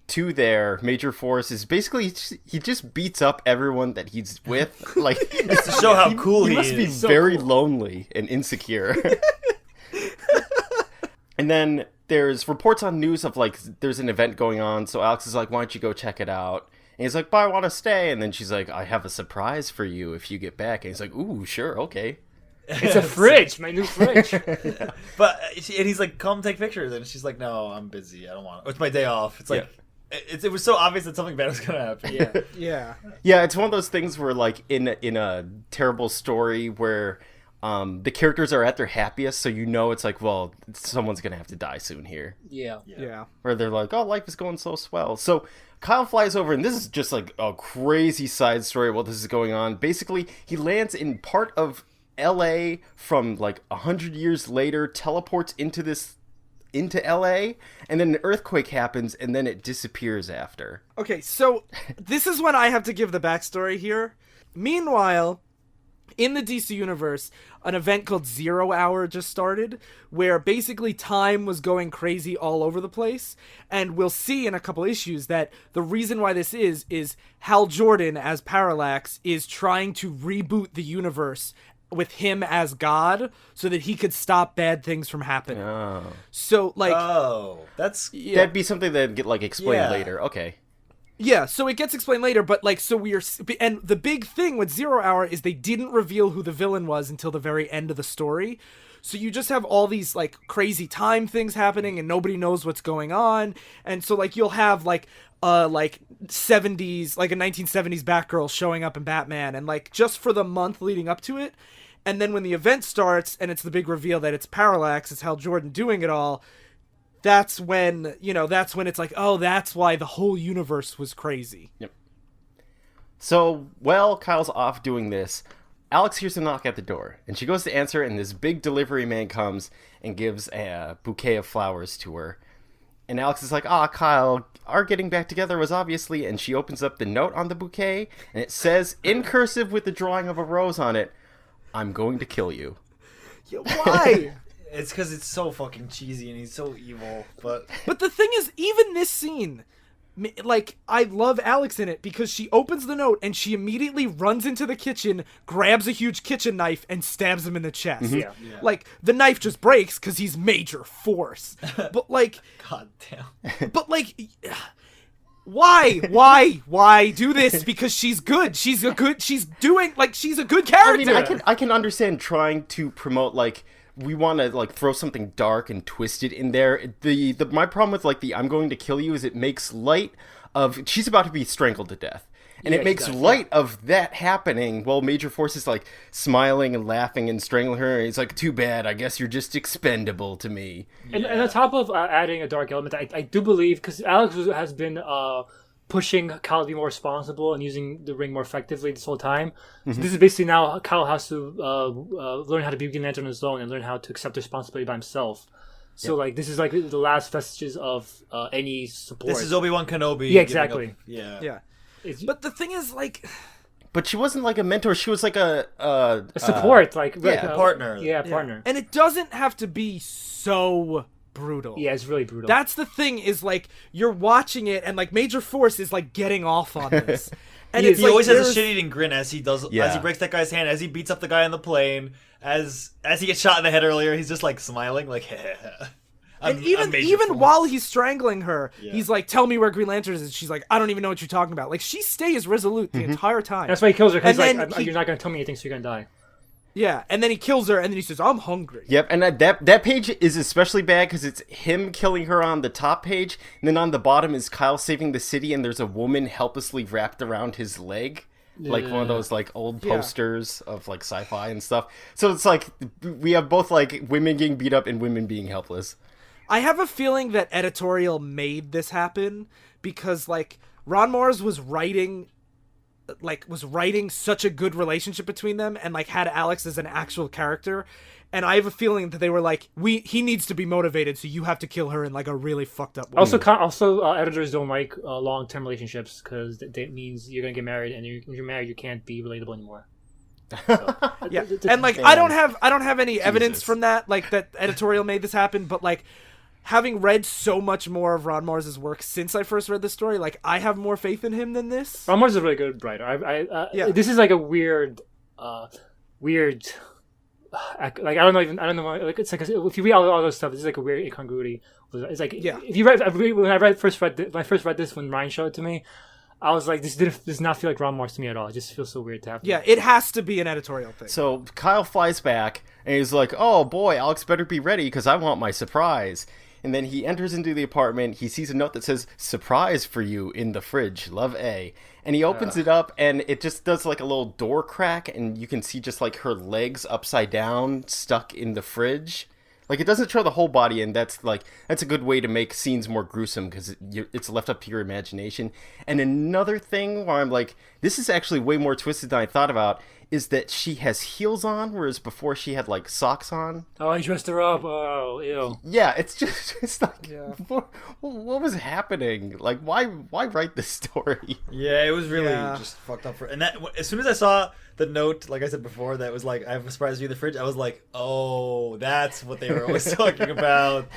to there, Major Force is basically he just beats up everyone that he's with, like it's to show how cool he must is. be very lonely and insecure. And then there's reports on news of like there's an event going on, so Alex is like, why don't you go check it out? And he's like, but I want to stay. And then she's like, I have a surprise for you if you get back. And he's like, ooh, sure, okay. It's a fridge, my new fridge. But and he's like, come take pictures, and she's like, no, I'm busy, I don't want to. It's my day off. It's like it was so obvious that something bad was gonna happen. Yeah. Yeah, it's one of those things where like in a terrible story where the characters are at their happiest, so you know it's like, well, someone's gonna have to die soon here. Yeah. Or they're like, oh, life is going so swell. So Kyle flies over, and this is just like a crazy side story while this is going on. Basically, he lands in part of LA from like 100 years later, teleports into LA, and then an earthquake happens, and then it disappears after. Okay, so this is when I have to give the backstory here. Meanwhile, in the DC universe, an event called 0 Hour just started, where basically time was going crazy all over the place, and we'll see in a couple issues that the reason why this is Hal Jordan as Parallax is trying to reboot the universe with him as God so that he could stop bad things from happening. Oh. So, like... Oh, that's... Yeah. That'd be something that'd get, like, explained later. Okay. Yeah, so it gets explained later, but, like, so we are... And the big thing with 0 Hour is they didn't reveal who the villain was until the very end of the story. So you just have all these, like, crazy time things happening and nobody knows what's going on. And so, like, you'll have, like 70s, like a 1970s Batgirl showing up in Batman, and, like, just for the month leading up to it. And then when the event starts and it's the big reveal that it's Parallax, it's Hal Jordan doing it all, that's when it's like, oh, that's why the whole universe was crazy. Yep. So, while Kyle's off doing this, Alex hears a knock at the door, and she goes to answer, and this big delivery man comes and gives a bouquet of flowers to her. And Alex is like, Kyle, our getting back together was obviously... And she opens up the note on the bouquet, and it says, in cursive with the drawing of a rose on it, I'm going to kill you. Yeah, why? It's because it's so fucking cheesy and he's so evil, but the thing is, even this scene, like, I love Alex in it because she opens the note and she immediately runs into the kitchen, grabs a huge kitchen knife, and stabs him in the chest. Yeah. Like, the knife just breaks because he's Major Force. But, like... God damn. But, like... Why do this? Because she's good. She's a good character. I mean, I can understand trying to promote, like, we want to, like, throw something dark and twisted in there. My problem with, like, the I'm going to kill you is it makes light of, she's about to be strangled to death. And it makes light of that happening while Major Force is, like, smiling and laughing and strangling her. And he's like, too bad, I guess you're just expendable to me. And on top of adding a dark element, I do believe, because Alex has been pushing Kyle to be more responsible and using the ring more effectively this whole time. So this is basically now Kyle has to learn how to be Green Lantern on his own and learn how to accept responsibility by himself. So, like, this is, like, the last vestiges of any support. This is Obi-Wan Kenobi. Yeah, exactly. Yeah. But the thing is, like... But she wasn't like a mentor. She was like a support, like a partner. Yeah, partner. And it doesn't have to be so brutal. Yeah, it's really brutal. That's the thing, is, like, you're watching it and, like, Major Force is, like, getting off on this. And he like, always has a shit-eating grin as he does, Yeah. as he breaks that guy's hand, as he beats up the guy on the plane, as he gets shot in the head earlier. He's just like smiling, like. And even while he's strangling her, he's like, "Tell me where Green Lantern is." And she's like, "I don't even know what you're talking about." Like, she stays resolute the entire time. That's why he kills her, because And like, then you're not going to tell me anything, so you're going to die. Yeah, and then he kills her, and then he says, "I'm hungry." Yep, and that page is especially bad because it's him killing her on the top page, and then on the bottom is Kyle saving the city, and there's a woman helplessly wrapped around his leg. Like one of those, like, old posters of, like, sci-fi and stuff. So it's like, we have both, like, women getting beat up and women being helpless. I have a feeling that editorial made this happen because, like, Ron Marz was writing such a good relationship between them and, like, had Alex as an actual character. And I have a feeling that they were like, he needs to be motivated, so you have to kill her in, like, a really fucked up way. Also, editors don't like long-term relationships because that means you're going to get married, and when you're married, you can't be relatable anymore. So, yeah, and, like, I don't have any evidence from that, like, that editorial made this happen, but, like, having read so much more of Ron Marz's work since I first read the story, like, I have more faith in him than this. Ron Marz is a really good writer. This is like a weird, like, I don't know, like, it's like, if you read all those stuff, this is like a weird incongruity. It's like, if you read, when I first read this, when Ryan showed it to me, I was like, this does not feel like Ron Marz to me at all. It just feels so weird to have. Yeah, it has to be an editorial thing. So Kyle flies back, and he's like, oh boy, Alex better be ready, because I want my surprise. And then he enters into the apartment. He sees a note that says, "Surprise for you in the fridge. Love, A." And he opens it up, and it just does like a little door crack, and you can see just like her legs upside down stuck in the fridge. Like, it doesn't show the whole body, and that's a good way to make scenes more gruesome, because it's left up to your imagination. And another thing where I'm like, this is actually way more twisted than I thought about, is that she has heels on, whereas before she had, like, socks on. Oh, I dressed her up. Oh, ew. Yeah, it's like, what was happening? Like, why write this story? Yeah, it was really just fucked up. And that, as soon as I saw the note, like I said before, that was like, "I have a surprise for you in the fridge," I was like, "Oh, that's what they were always talking about."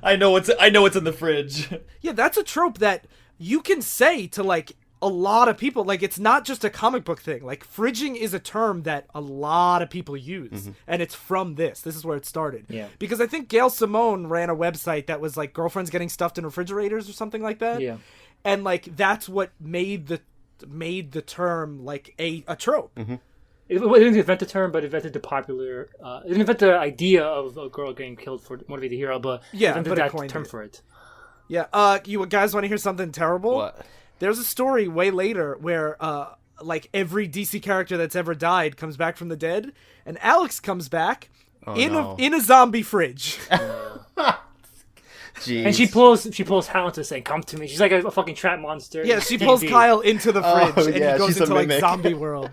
I know what's in the fridge. Yeah, that's a trope that you can say to, like, a lot of people. Like, it's not just a comic book thing. Like, fridging is a term that a lot of people use, and it's from this. This is where it started. Yeah. Because I think Gail Simone ran a website that was like girlfriends getting stuffed in refrigerators or something like that. Yeah. And like that's what made the term like a trope. Mm-hmm. It didn't invent the term, but it invented the popular. It didn't invent the idea of a girl getting killed for motivate the hero, but invented that term for it. Yeah. You guys want to hear something terrible? What? There's a story way later where like every DC character that's ever died comes back from the dead, and Alex comes back in a zombie fridge. Jeez. And she pulls Hal into saying, "Come to me." She's like a fucking trap monster. Yeah, she pulls Kyle into the fridge, and he goes she's into a like mimic. zombie world.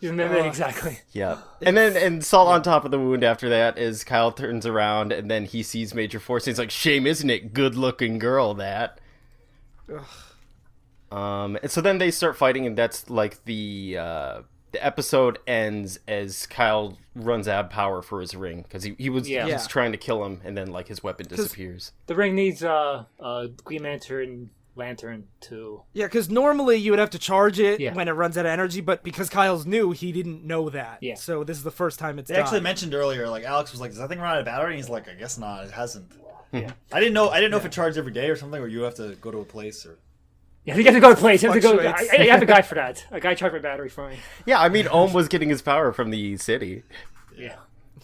She's a mimic, exactly. Yeah. And salt on top of the wound after that is Kyle turns around, and then he sees Major Force, and he's like, "Shame, isn't it? Good-looking girl, that." And so then they start fighting, and that's like the episode ends as Kyle runs out of power for his ring, because he was trying to kill him, and then like his weapon disappears. The ring needs Green Lantern to... Yeah, because normally you would have to charge it when it runs out of energy, but because Kyle's new, he didn't know that. Yeah. So this is the first time it's They actually mentioned earlier, like Alex was like, "Does that thing run out of battery?" And he's like, "I guess not. It hasn't." Yeah. I didn't know if it charged every day or something, or you have to go to a place or... Yeah, you have to go to a place. You have to go. I have a guy for that. A guy charged my battery for me. Yeah, I mean, Ohm was getting his power from the city. Yeah.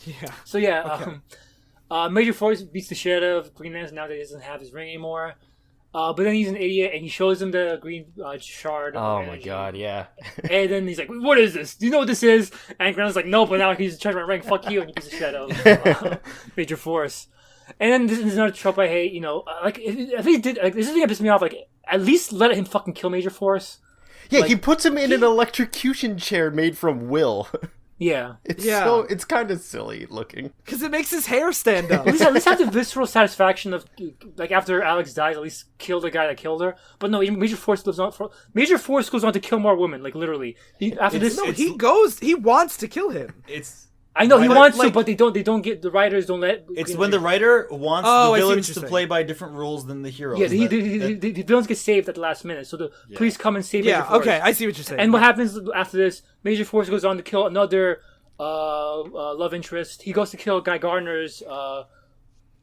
Yeah. So Major Force beats the shit out of Green Lantern now that he doesn't have his ring anymore. But then he's an idiot, and he shows him the green shard. Oh my god, yeah. And then he's like, "What is this? Do you know what this is?" And Green Lantern's like, "No, but now I can use the charge my ring. Fuck you!" And he beats the shit out of Major Force. And then this is another trope I hate. I think it did. Like, this is the thing that pissed me off. Like, at least let him fucking kill Major Force. Yeah, like, he puts him in an electrocution chair made from will. Yeah. It's kind of silly looking. Because it makes his hair stand up. at least have the visceral satisfaction of, like, after Alex dies, at least kill the guy that killed her. But no, Major Force lives on. Major Force goes on to kill more women, like, literally. He wants to kill him. I know he wants to, but they don't get, the writers don't let... It's when the writer wants the villains to play by different rules than the heroes. Yeah, the villains get saved at the last minute, so the police come and save Major Force. Okay, I see what you're saying. And what happens after this, Major Force goes on to kill another love interest. He goes to kill Guy Gardner's... I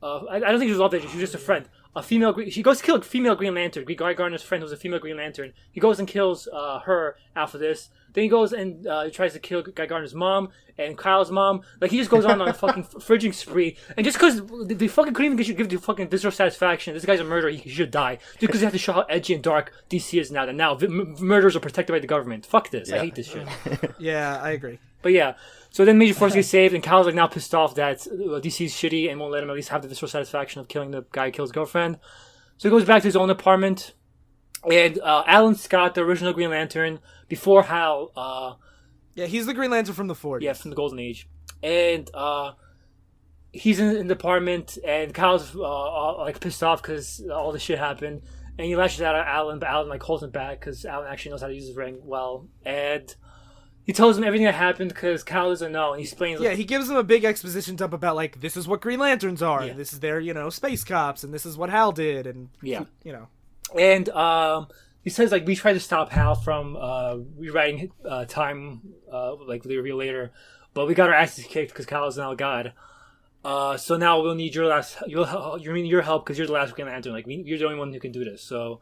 don't think he was a love interest, he was just a friend. He goes to kill a female Green Lantern. Guy Gardner's friend was a female Green Lantern. He goes and kills her after this. Then he goes and he tries to kill Guy Gardner's mom and Kyle's mom. Like, he just goes on a fucking fridging spree. And just because they fucking couldn't even give the fucking visceral satisfaction, this guy's a murderer, he should die. Just because they have to show how edgy and dark DC is now. That now murderers are protected by the government. Fuck this. I hate this shit. Yeah, I agree. But yeah. So then Major Force gets saved, and Kyle's like now pissed off that DC's shitty and won't let him at least have the visceral satisfaction of killing the guy who kills his girlfriend. So he goes back to his own apartment, and Alan Scott, the original Green Lantern, before Hal... yeah, he's the Green Lantern from the 40s. Yeah, from the Golden Age. And he's in the apartment, and Kyle's like pissed off because all this shit happened. And he lashes out at Alan, but Alan like holds him back because Alan actually knows how to use his ring well. And he tells him everything that happened because Kyle doesn't know, and he explains... Yeah, he gives him a big exposition dump about, like, this is what Green Lanterns are, and this is their, space cops, and this is what Hal did, and, And he says, like, we tried to stop Hal from rewriting time, like, they reveal later, but we got our asses kicked because Kyle is now a god. So now we'll need your help because you're the last Green Lantern. Like, you're the only one who can do this. So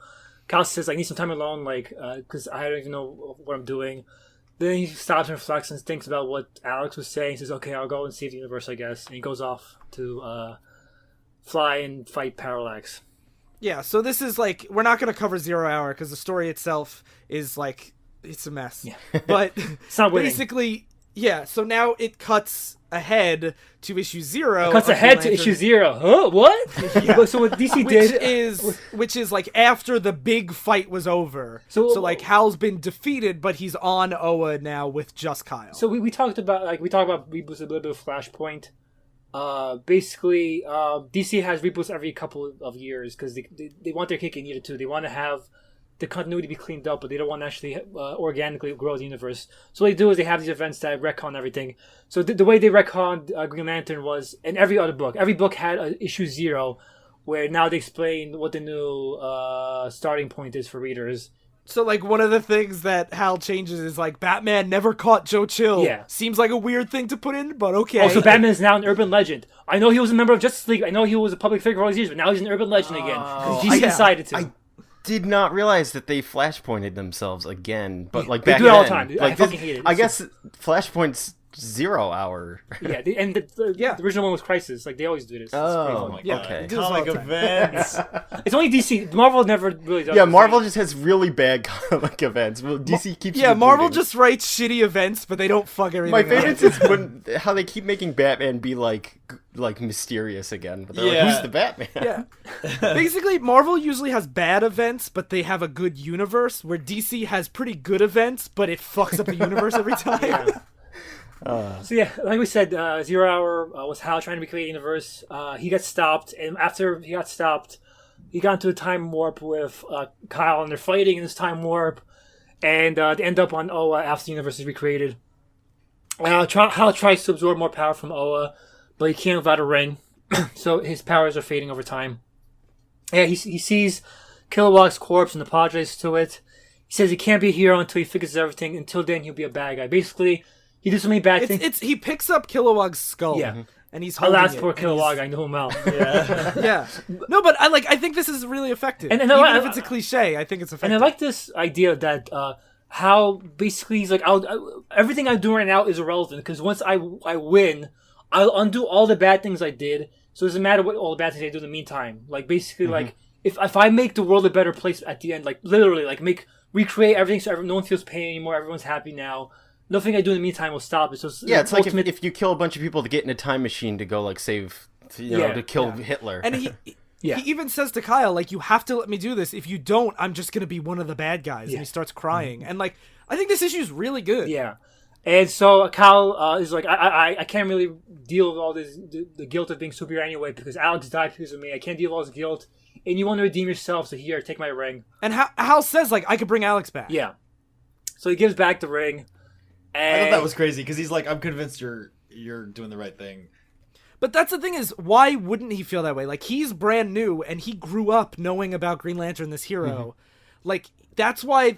Kyle says, like, I need some time alone, like, because I don't even know what I'm doing. Then he stops and reflects and thinks about what Alex was saying. He says, okay, I'll go and save the universe, I guess. And he goes off to fly and fight Parallax. Yeah, so this is like, we're not going to cover 0 Hour because the story itself is like, it's a mess. Yeah. But It's not winning. basically, yeah, so now it cuts ahead to issue 0. It cuts ahead to issue 0. Huh? What? Yeah. So what DC Which is like after the big fight was over. So like Hal's been defeated, but he's on Oa now with just Kyle. So we talked about reboots a little bit of Flashpoint. Basically, DC has reboots every couple of years because they want their cake and eat it too. They want to have the continuity be cleaned up, but they don't want to actually organically grow the universe. So what they do is they have these events that retcon everything. So the way they retconned Green Lantern was in every other book. Every book had issue 0, where now they explain what the new starting point is for readers. So, like, one of the things that Hal changes is, like, Batman never caught Joe Chill. Yeah. Seems like a weird thing to put in, but okay. Also, Batman is now an urban legend. I know he was a member of Justice League. I know he was a public figure for all these years, but now he's an urban legend again. Because DC decided to. I did not realize that they flashpointed themselves again, but like they back do it all the then, time. like I fucking hate it. I guess Flashpoint's 0 Hour. Yeah, the original one was Crisis. Like, they always do this. Oh, my Yeah. God. okay. Do this all the Comic time. events. It's only DC. Marvel never really does Yeah, this. Marvel just has really bad comic events. Well, DC keeps. Yeah, Marvel rebooting. just writes shitty events, but they don't fuck everything My up. favorite is when how they keep making Batman be like mysterious again. But they're Yeah. like, who's the Batman? Yeah. Basically, Marvel usually has bad events, but they have a good universe, where DC has pretty good events, but it fucks up the universe every time. So yeah, like we said, 0 Hour was Hal trying to recreate a universe. He got stopped, and after he got stopped, he got into a time warp with Kyle, and they're fighting in this time warp, and they end up on Oa after the universe is recreated. Hal tries to absorb more power from Oa, but he can't without a ring, so his powers are fading over time. Yeah, he sees Kilowog's corpse and apologizes to it. He says he can't be a hero until he figures everything. Until then, he'll be a bad guy. Basically, he did so many bad things. He picks up Kilowog's skull. Yeah. And he's holding Alas, it, poor and he's- Kilowog, I know him out. Yeah. Yeah. No, but I think this is really effective. And Even I- if it's a cliche, I think it's effective. And I like this idea that how basically he's like, everything I'm doing right now is irrelevant because once I win, I'll undo all the bad things I did. So it doesn't matter what all the bad things I do in the meantime. Like basically, like if I make the world a better place at the end, like literally, like recreate everything so no one feels pain anymore. Everyone's happy now. Nothing I do in the meantime will stop it. So It's like if you kill a bunch of people to get in a time machine to go like save, to kill Hitler. And he Yeah. even says to Kyle, like, you have to let me do this. If you don't, I'm just going to be one of the bad guys. Yeah. And he starts crying. And, like, I think this issue is really good. Yeah. And so Kyle is like, I can't really deal with all this, the guilt of being superhero anyway, because Alex died because of me. I can't deal with all this guilt. And you want to redeem yourself, so here, take my ring. And Hal says, like, I could bring Alex back. Yeah. So he gives back the ring. And I thought that was crazy because he's like, I'm convinced you're doing the right thing. But that's the thing is, why wouldn't he feel that way? Like, he's brand new, and he grew up knowing about Green Lantern, this hero. Like, that's why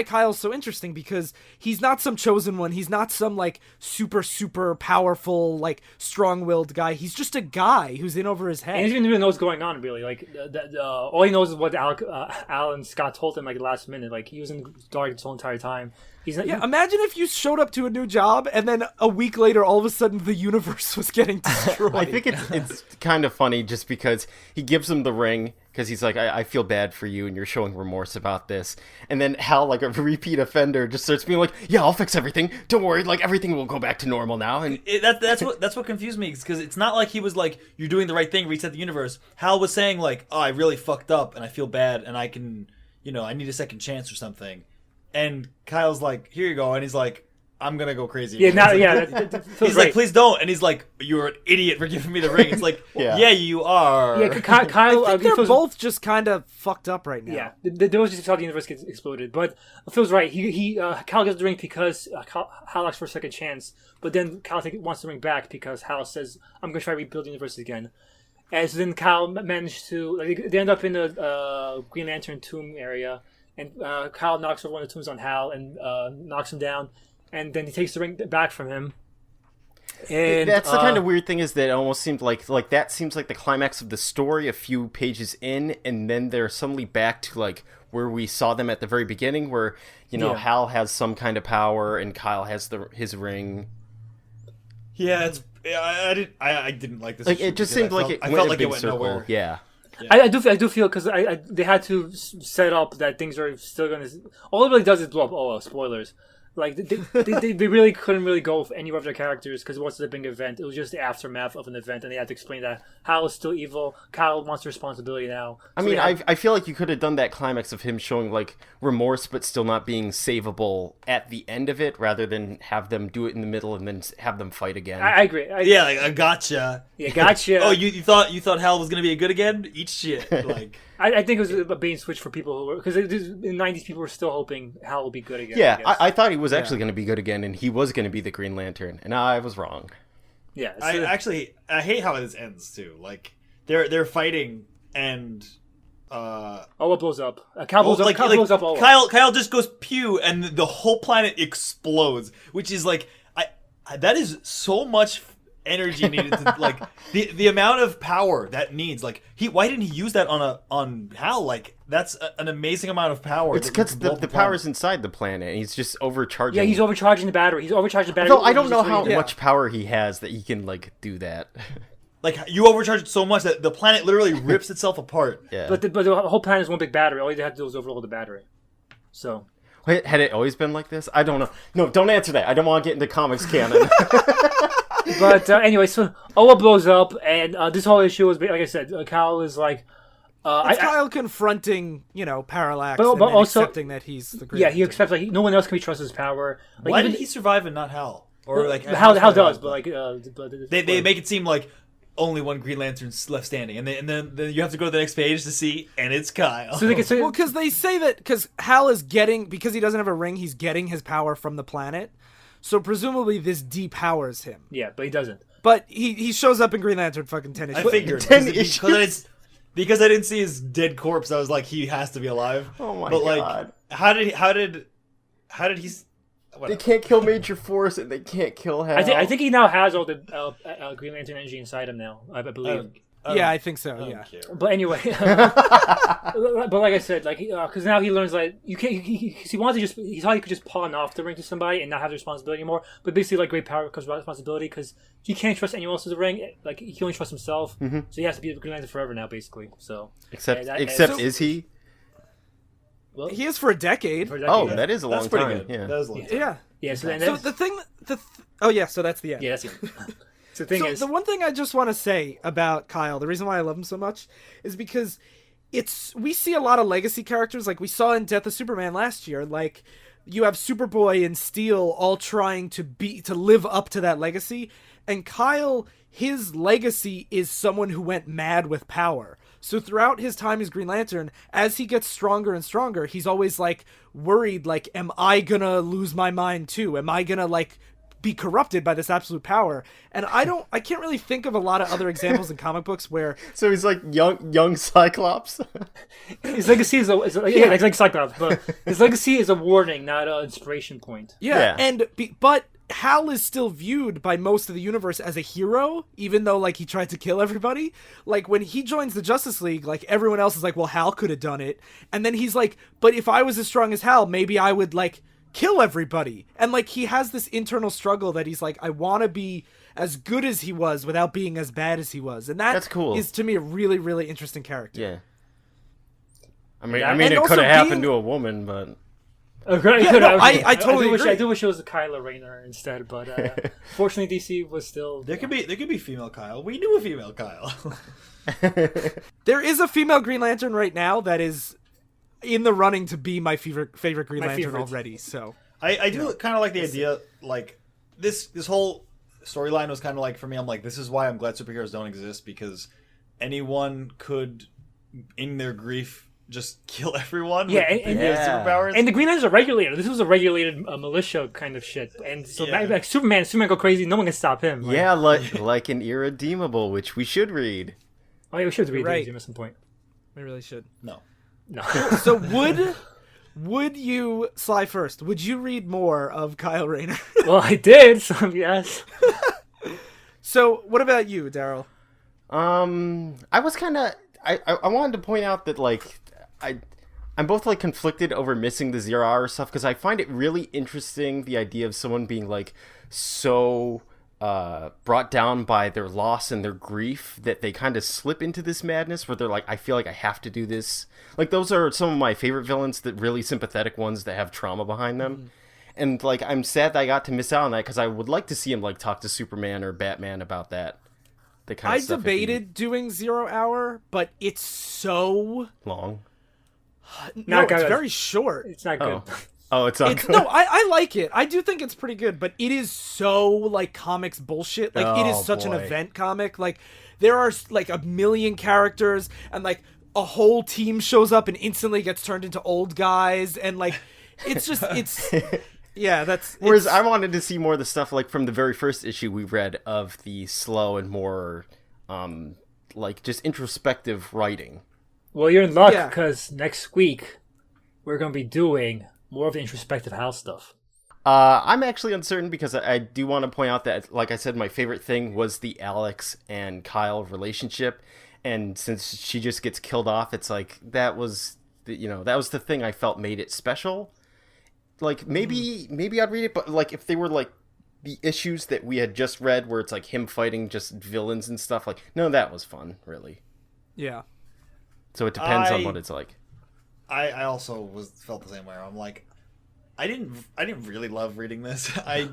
Kyle's so interesting, because he's not some chosen one. He's not some, like, super, super powerful, like, strong-willed guy. He's just a guy who's in over his head. And he doesn't really know what's going on, really. Like, all he knows is what Alan Scott told him, like, last minute. Like, he was in the dark this whole entire time. He's not, Yeah, imagine if you showed up to a new job and then a week later, all of a sudden, the universe was getting destroyed. I think it's kind of funny just because he gives him the ring because he's like, I feel bad for you and you're showing remorse about this. And then Hal, like a repeat offender, just starts being like, yeah, I'll fix everything. Don't worry, like everything will go back to normal now. And That's what confused me, because it's not like he was like, you're doing the right thing, reset the universe. Hal was saying like, oh, I really fucked up and I feel bad and I can, I need a second chance or something. And Kyle's like, here you go. And he's like, I'm going to go crazy. Yeah, now, He's yeah. like, That feels he's like, right. please don't. And he's like, you're an idiot for giving me the ring. It's like, Yeah. yeah, you are. Yeah, Kyle. I think they're feels, both just kind of fucked up right now. Yeah, there was just how the universe gets exploded. But Phil's right. Kyle gets the ring because Hal asks for a second chance. But then Kyle wants the ring back because Hal says, I'm going to try to rebuild the universe again. And so then Kyle managed to... Like, they end up in the Green Lantern tomb area. And Kyle knocks over one of the tombs on Hal and knocks him down. And then he takes the ring back from him. And that's the kind of weird thing is that it almost seemed like that seems like the climax of the story a few pages in, and then they're suddenly back to like where we saw them at the very beginning, where Hal has some kind of power and Kyle has his ring. Yeah, I didn't like this. Like issue it just because seemed like it I went felt in a like it big went circle. nowhere. Yeah. I do feel because they had to set up that things are still going to. All it really does is blow up. Oh, well, spoilers. Like they really couldn't really go with any of their characters because it wasn't a big event. It was just the aftermath of an event, and they had to explain that Hal is still evil. Kyle wants responsibility now. I mean, I feel like you could have done that climax of him showing like remorse, but still not being savable at the end of it, rather than have them do it in the middle and then have them fight again. I agree. Yeah, like I gotcha. Yeah, gotcha. Oh, you thought Hal was gonna be good again? Eat shit. Like I think it was a bait and switch for people who were because in the '90s people were still hoping Hal will be good again. Yeah, I thought he was actually going to be good again, and he was going to be the Green Lantern, and I was wrong. Yeah, so I hate how this ends too. Like they're fighting and what blows up? Kyle blows up. Kyle blows up. Kyle just goes pew, and the whole planet explodes, which is like that is so much energy needed to like the amount of power that needs. Like why didn't he use that on Hal? Like that's an amazing amount of power. It's because the power's inside the planet, and he's just overcharging. Yeah, he's overcharging the battery. Though I don't know how much power he has that he can like do that. Like you overcharge it so much that the planet literally rips itself apart. Yeah, but the whole planet is one big battery. All you have to do is overload the battery. So wait, had it always been like this? I don't know. No, don't answer that. I don't want to get into comics canon. But anyway, so Oa blows up, and this whole issue was, like I said, Kyle is like... Kyle confronting, Parallax, but and also accepting that he's the Green Yeah, Lantern. he accepts, like, no one else can be trusted his power. Like, Why did he survive and not Hal? Or like Hal does, but like... They make it seem like only one Green Lantern's left standing, and then you have to go to the next page to see, and it's Kyle. So they can say... Well, because they say that, because Hal is getting, because he doesn't have a ring, he's getting his power from the planet. So presumably this depowers him. Yeah, but he doesn't. But he shows up in Green Lantern fucking 10 issues. I figured 10 issues? Because I didn't see his dead corpse. I was like, he has to be alive. Oh my but god! Like, how did he? They can't kill Major Force, and they can't kill Hal. I think he now has all the Green Lantern energy inside him now. I believe. Yeah, I think so. Yeah. But anyway, but like I said, like because now he learns like you can't. He wanted to just he thought he could just pawn off the ring to somebody and not have the responsibility anymore. But basically, like great power comes with responsibility because he can't trust anyone else with the ring. Like he can only trust himself. So he has to be the Green Lantern forever now, basically. So except is he? Well, he is for a decade. Oh, that is a long pretty time. good. Yeah. That is a long time. Yeah. So the thing. Oh yeah. So that's the end. Yeah, that's it. So the one thing I just want to say about Kyle, the reason why I love him so much, is because we see a lot of legacy characters, like we saw in Death of Superman last year. Like you have Superboy and Steel all trying to live up to that legacy, and Kyle, his legacy is someone who went mad with power. So throughout his time as Green Lantern, as he gets stronger and stronger, he's always like worried, like, am I gonna lose my mind too? Am I gonna like be corrupted by this absolute power? And I can't really think of a lot of other examples in comic books where... So he's like young Cyclops? His legacy is like Cyclops, but his legacy is a warning, not an inspiration point. Yeah. But Hal is still viewed by most of the universe as a hero, even though like he tried to kill everybody. Like when he joins the Justice League, like everyone else is like, well, Hal could have done it. And then he's like, but if I was as strong as Hal, maybe I would like kill everybody. And like he has this internal struggle that he's like, I want to be as good as he was without being as bad as he was. And that's cool. Is to me a really, really interesting character. Yeah. I mean it could have happened to a woman, but I totally agree. I do wish it was a Kylo Rayner instead, but fortunately DC was still... There could be female Kyle. We knew a female Kyle. There is a female Green Lantern right now that is in the running to be my favorite Green Lantern already. So I do kind of like the idea, like this whole storyline was kind of like, for me, I'm like, this is why I'm glad superheroes don't exist, because anyone could, in their grief, just kill everyone with superpowers. And the Green Lantern's a regulator. This was a regulated militia kind of shit. And so like Superman go crazy, no one can stop him. Like, yeah, like an Irredeemable, which we should read. Oh yeah, we should read it at some point. We really should. No. So would you, Sly first, would you read more of Kyle Rayner? Well, I did, so yes. So what about you, Darryl? I was kind of... I wanted to point out that, like, I'm both, like, conflicted over missing the 0 hour stuff, because I find it really interesting, the idea of someone being, like, so brought down by their loss and their grief that they kind of slip into this madness where they're like, I feel like I have to do this. Like, those are some of my favorite villains, that really sympathetic ones that have trauma behind them. Mm-hmm. And, like, I'm sad that I got to miss out on that because I would like to see him, like, talk to Superman or Batman about that. The kind of I debated doing 0 Hour, but it's so long. No, it's very short. It's not good. Oh, it's not good. No, I like it. I do think it's pretty good, but it is so, like, comics bullshit. Like, it is such an event comic. Like, there are, like, a million characters, and, like, a whole team shows up and instantly gets turned into old guys, and, like, it's just, it's... Yeah, that's... Whereas I wanted to see more of the stuff, like, from the very first issue we read of the slow and more, like, just introspective writing. Well, you're in luck, because next week we're going to be doing more of the introspective Hal stuff. I'm actually uncertain because I do want to point out that, like I said, my favorite thing was the Alex and Kyle relationship. And since she just gets killed off, it's like, that was the thing I felt made it special. Like, maybe I'd read it, but, like, if they were, like, the issues that we had just read where it's, like, him fighting just villains and stuff, like, no, that was fun, really. Yeah. So it depends on what it's like. I also felt the same way. I'm like, I didn't really love reading this. I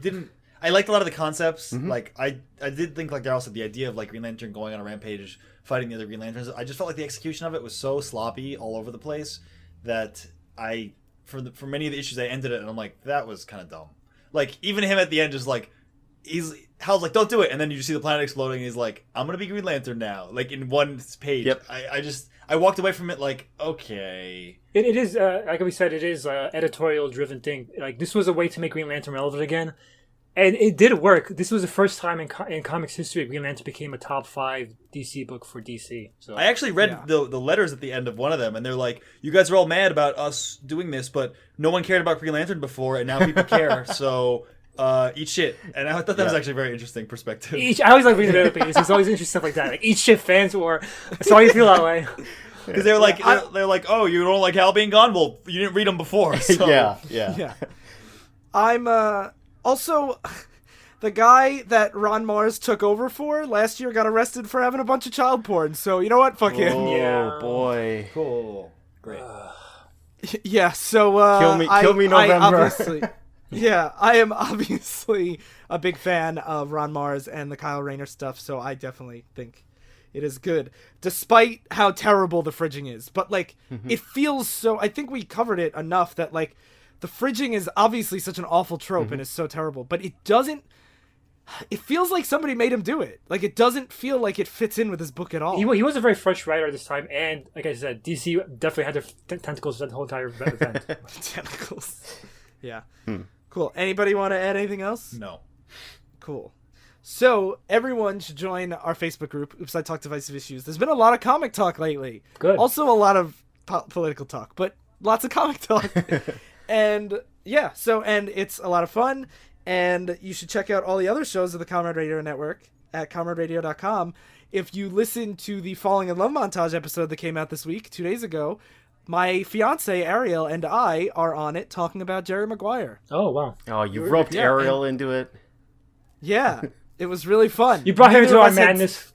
liked a lot of the concepts. Mm-hmm. Like, I did think, like Darryl said, the idea of, like, Green Lantern going on a rampage, fighting the other Green Lanterns. I just felt like the execution of it was so sloppy all over the place that for many of the issues I ended it and I'm like, that was kind of dumb. Like, even him at the end just like, Hal's like, don't do it, and then you just see the planet exploding and he's like, I'm gonna be Green Lantern now, like, in one page. Yep. I walked away from it like, okay. It is, like we said, it is an editorial driven thing. Like, this was a way to make Green Lantern relevant again. And it did work. This was the first time in comics history Green Lantern became a top 5 DC book for DC. So I actually read the letters at the end of one of them, and they're like, you guys are all mad about us doing this, but no one cared about Green Lantern before, and now people care, so eat shit. And I thought that was actually a very interesting perspective. I always like reading the other pages. It's always interesting stuff like that. Like, eat shit fans, or so you feel that way. Because they're like, oh, you don't like Hal being gone? Well, you didn't read them before. So. Yeah. I'm, also, the guy that Ron Marz took over for last year got arrested for having a bunch of child porn. So, you know what? Fuck him. Oh, boy. Cool. Great. Yeah, so... Kill me November. I am obviously a big fan of Ron Marz and the Kyle Rayner stuff, so I definitely think it is good, despite how terrible the fridging is. But, like, it feels so... I think we covered it enough that, like, the fridging is obviously such an awful trope and is so terrible, but it doesn't... It feels like somebody made him do it. Like, it doesn't feel like it fits in with this book at all. He was a very fresh writer at this time, and, like I said, DC definitely had their tentacles for that whole entire event. Tentacles. Yeah. Cool. Anybody want to add anything else? No. Cool. So, everyone should join our Facebook group, Oops, I Talk Divisive Issues. There's been a lot of comic talk lately. Good. Also a lot of political talk, but lots of comic talk. And yeah, and it's a lot of fun, and you should check out all the other shows of the Comrade Radio Network at comraderadio.com. If you listen to the Falling in Love montage episode that came out this week, 2 days ago, my fiance Ariel and I are on it talking about Jerry Maguire. Oh, wow. Oh, you roped Ariel into it. Yeah, it was really fun. You brought him into our madness.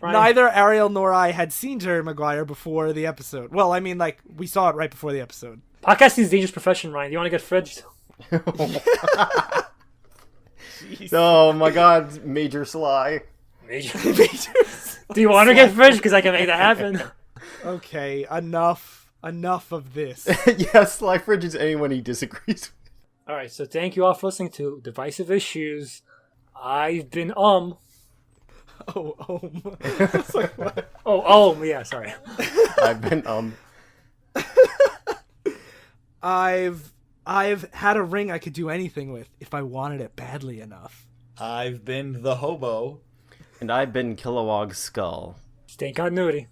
Neither Ariel nor I had seen Jerry Maguire before the episode. Well, I mean, like, we saw it right before the episode. Podcasting is a dangerous profession, Ryan. Do you want to get fridged? Oh my god, Major Sly. Major. Do you want to get fridged? Because I can make that happen. Okay, enough of this. Yes, Sly fridges anyone he disagrees with. Alright, so thank you all for listening to Divisive Issues. I've been Oh, It's like, what? Yeah, sorry. I've been I've had a ring I could do anything with if I wanted it badly enough. I've been the Hobo. And I've been Kilowog's Skull. Stay in continuity.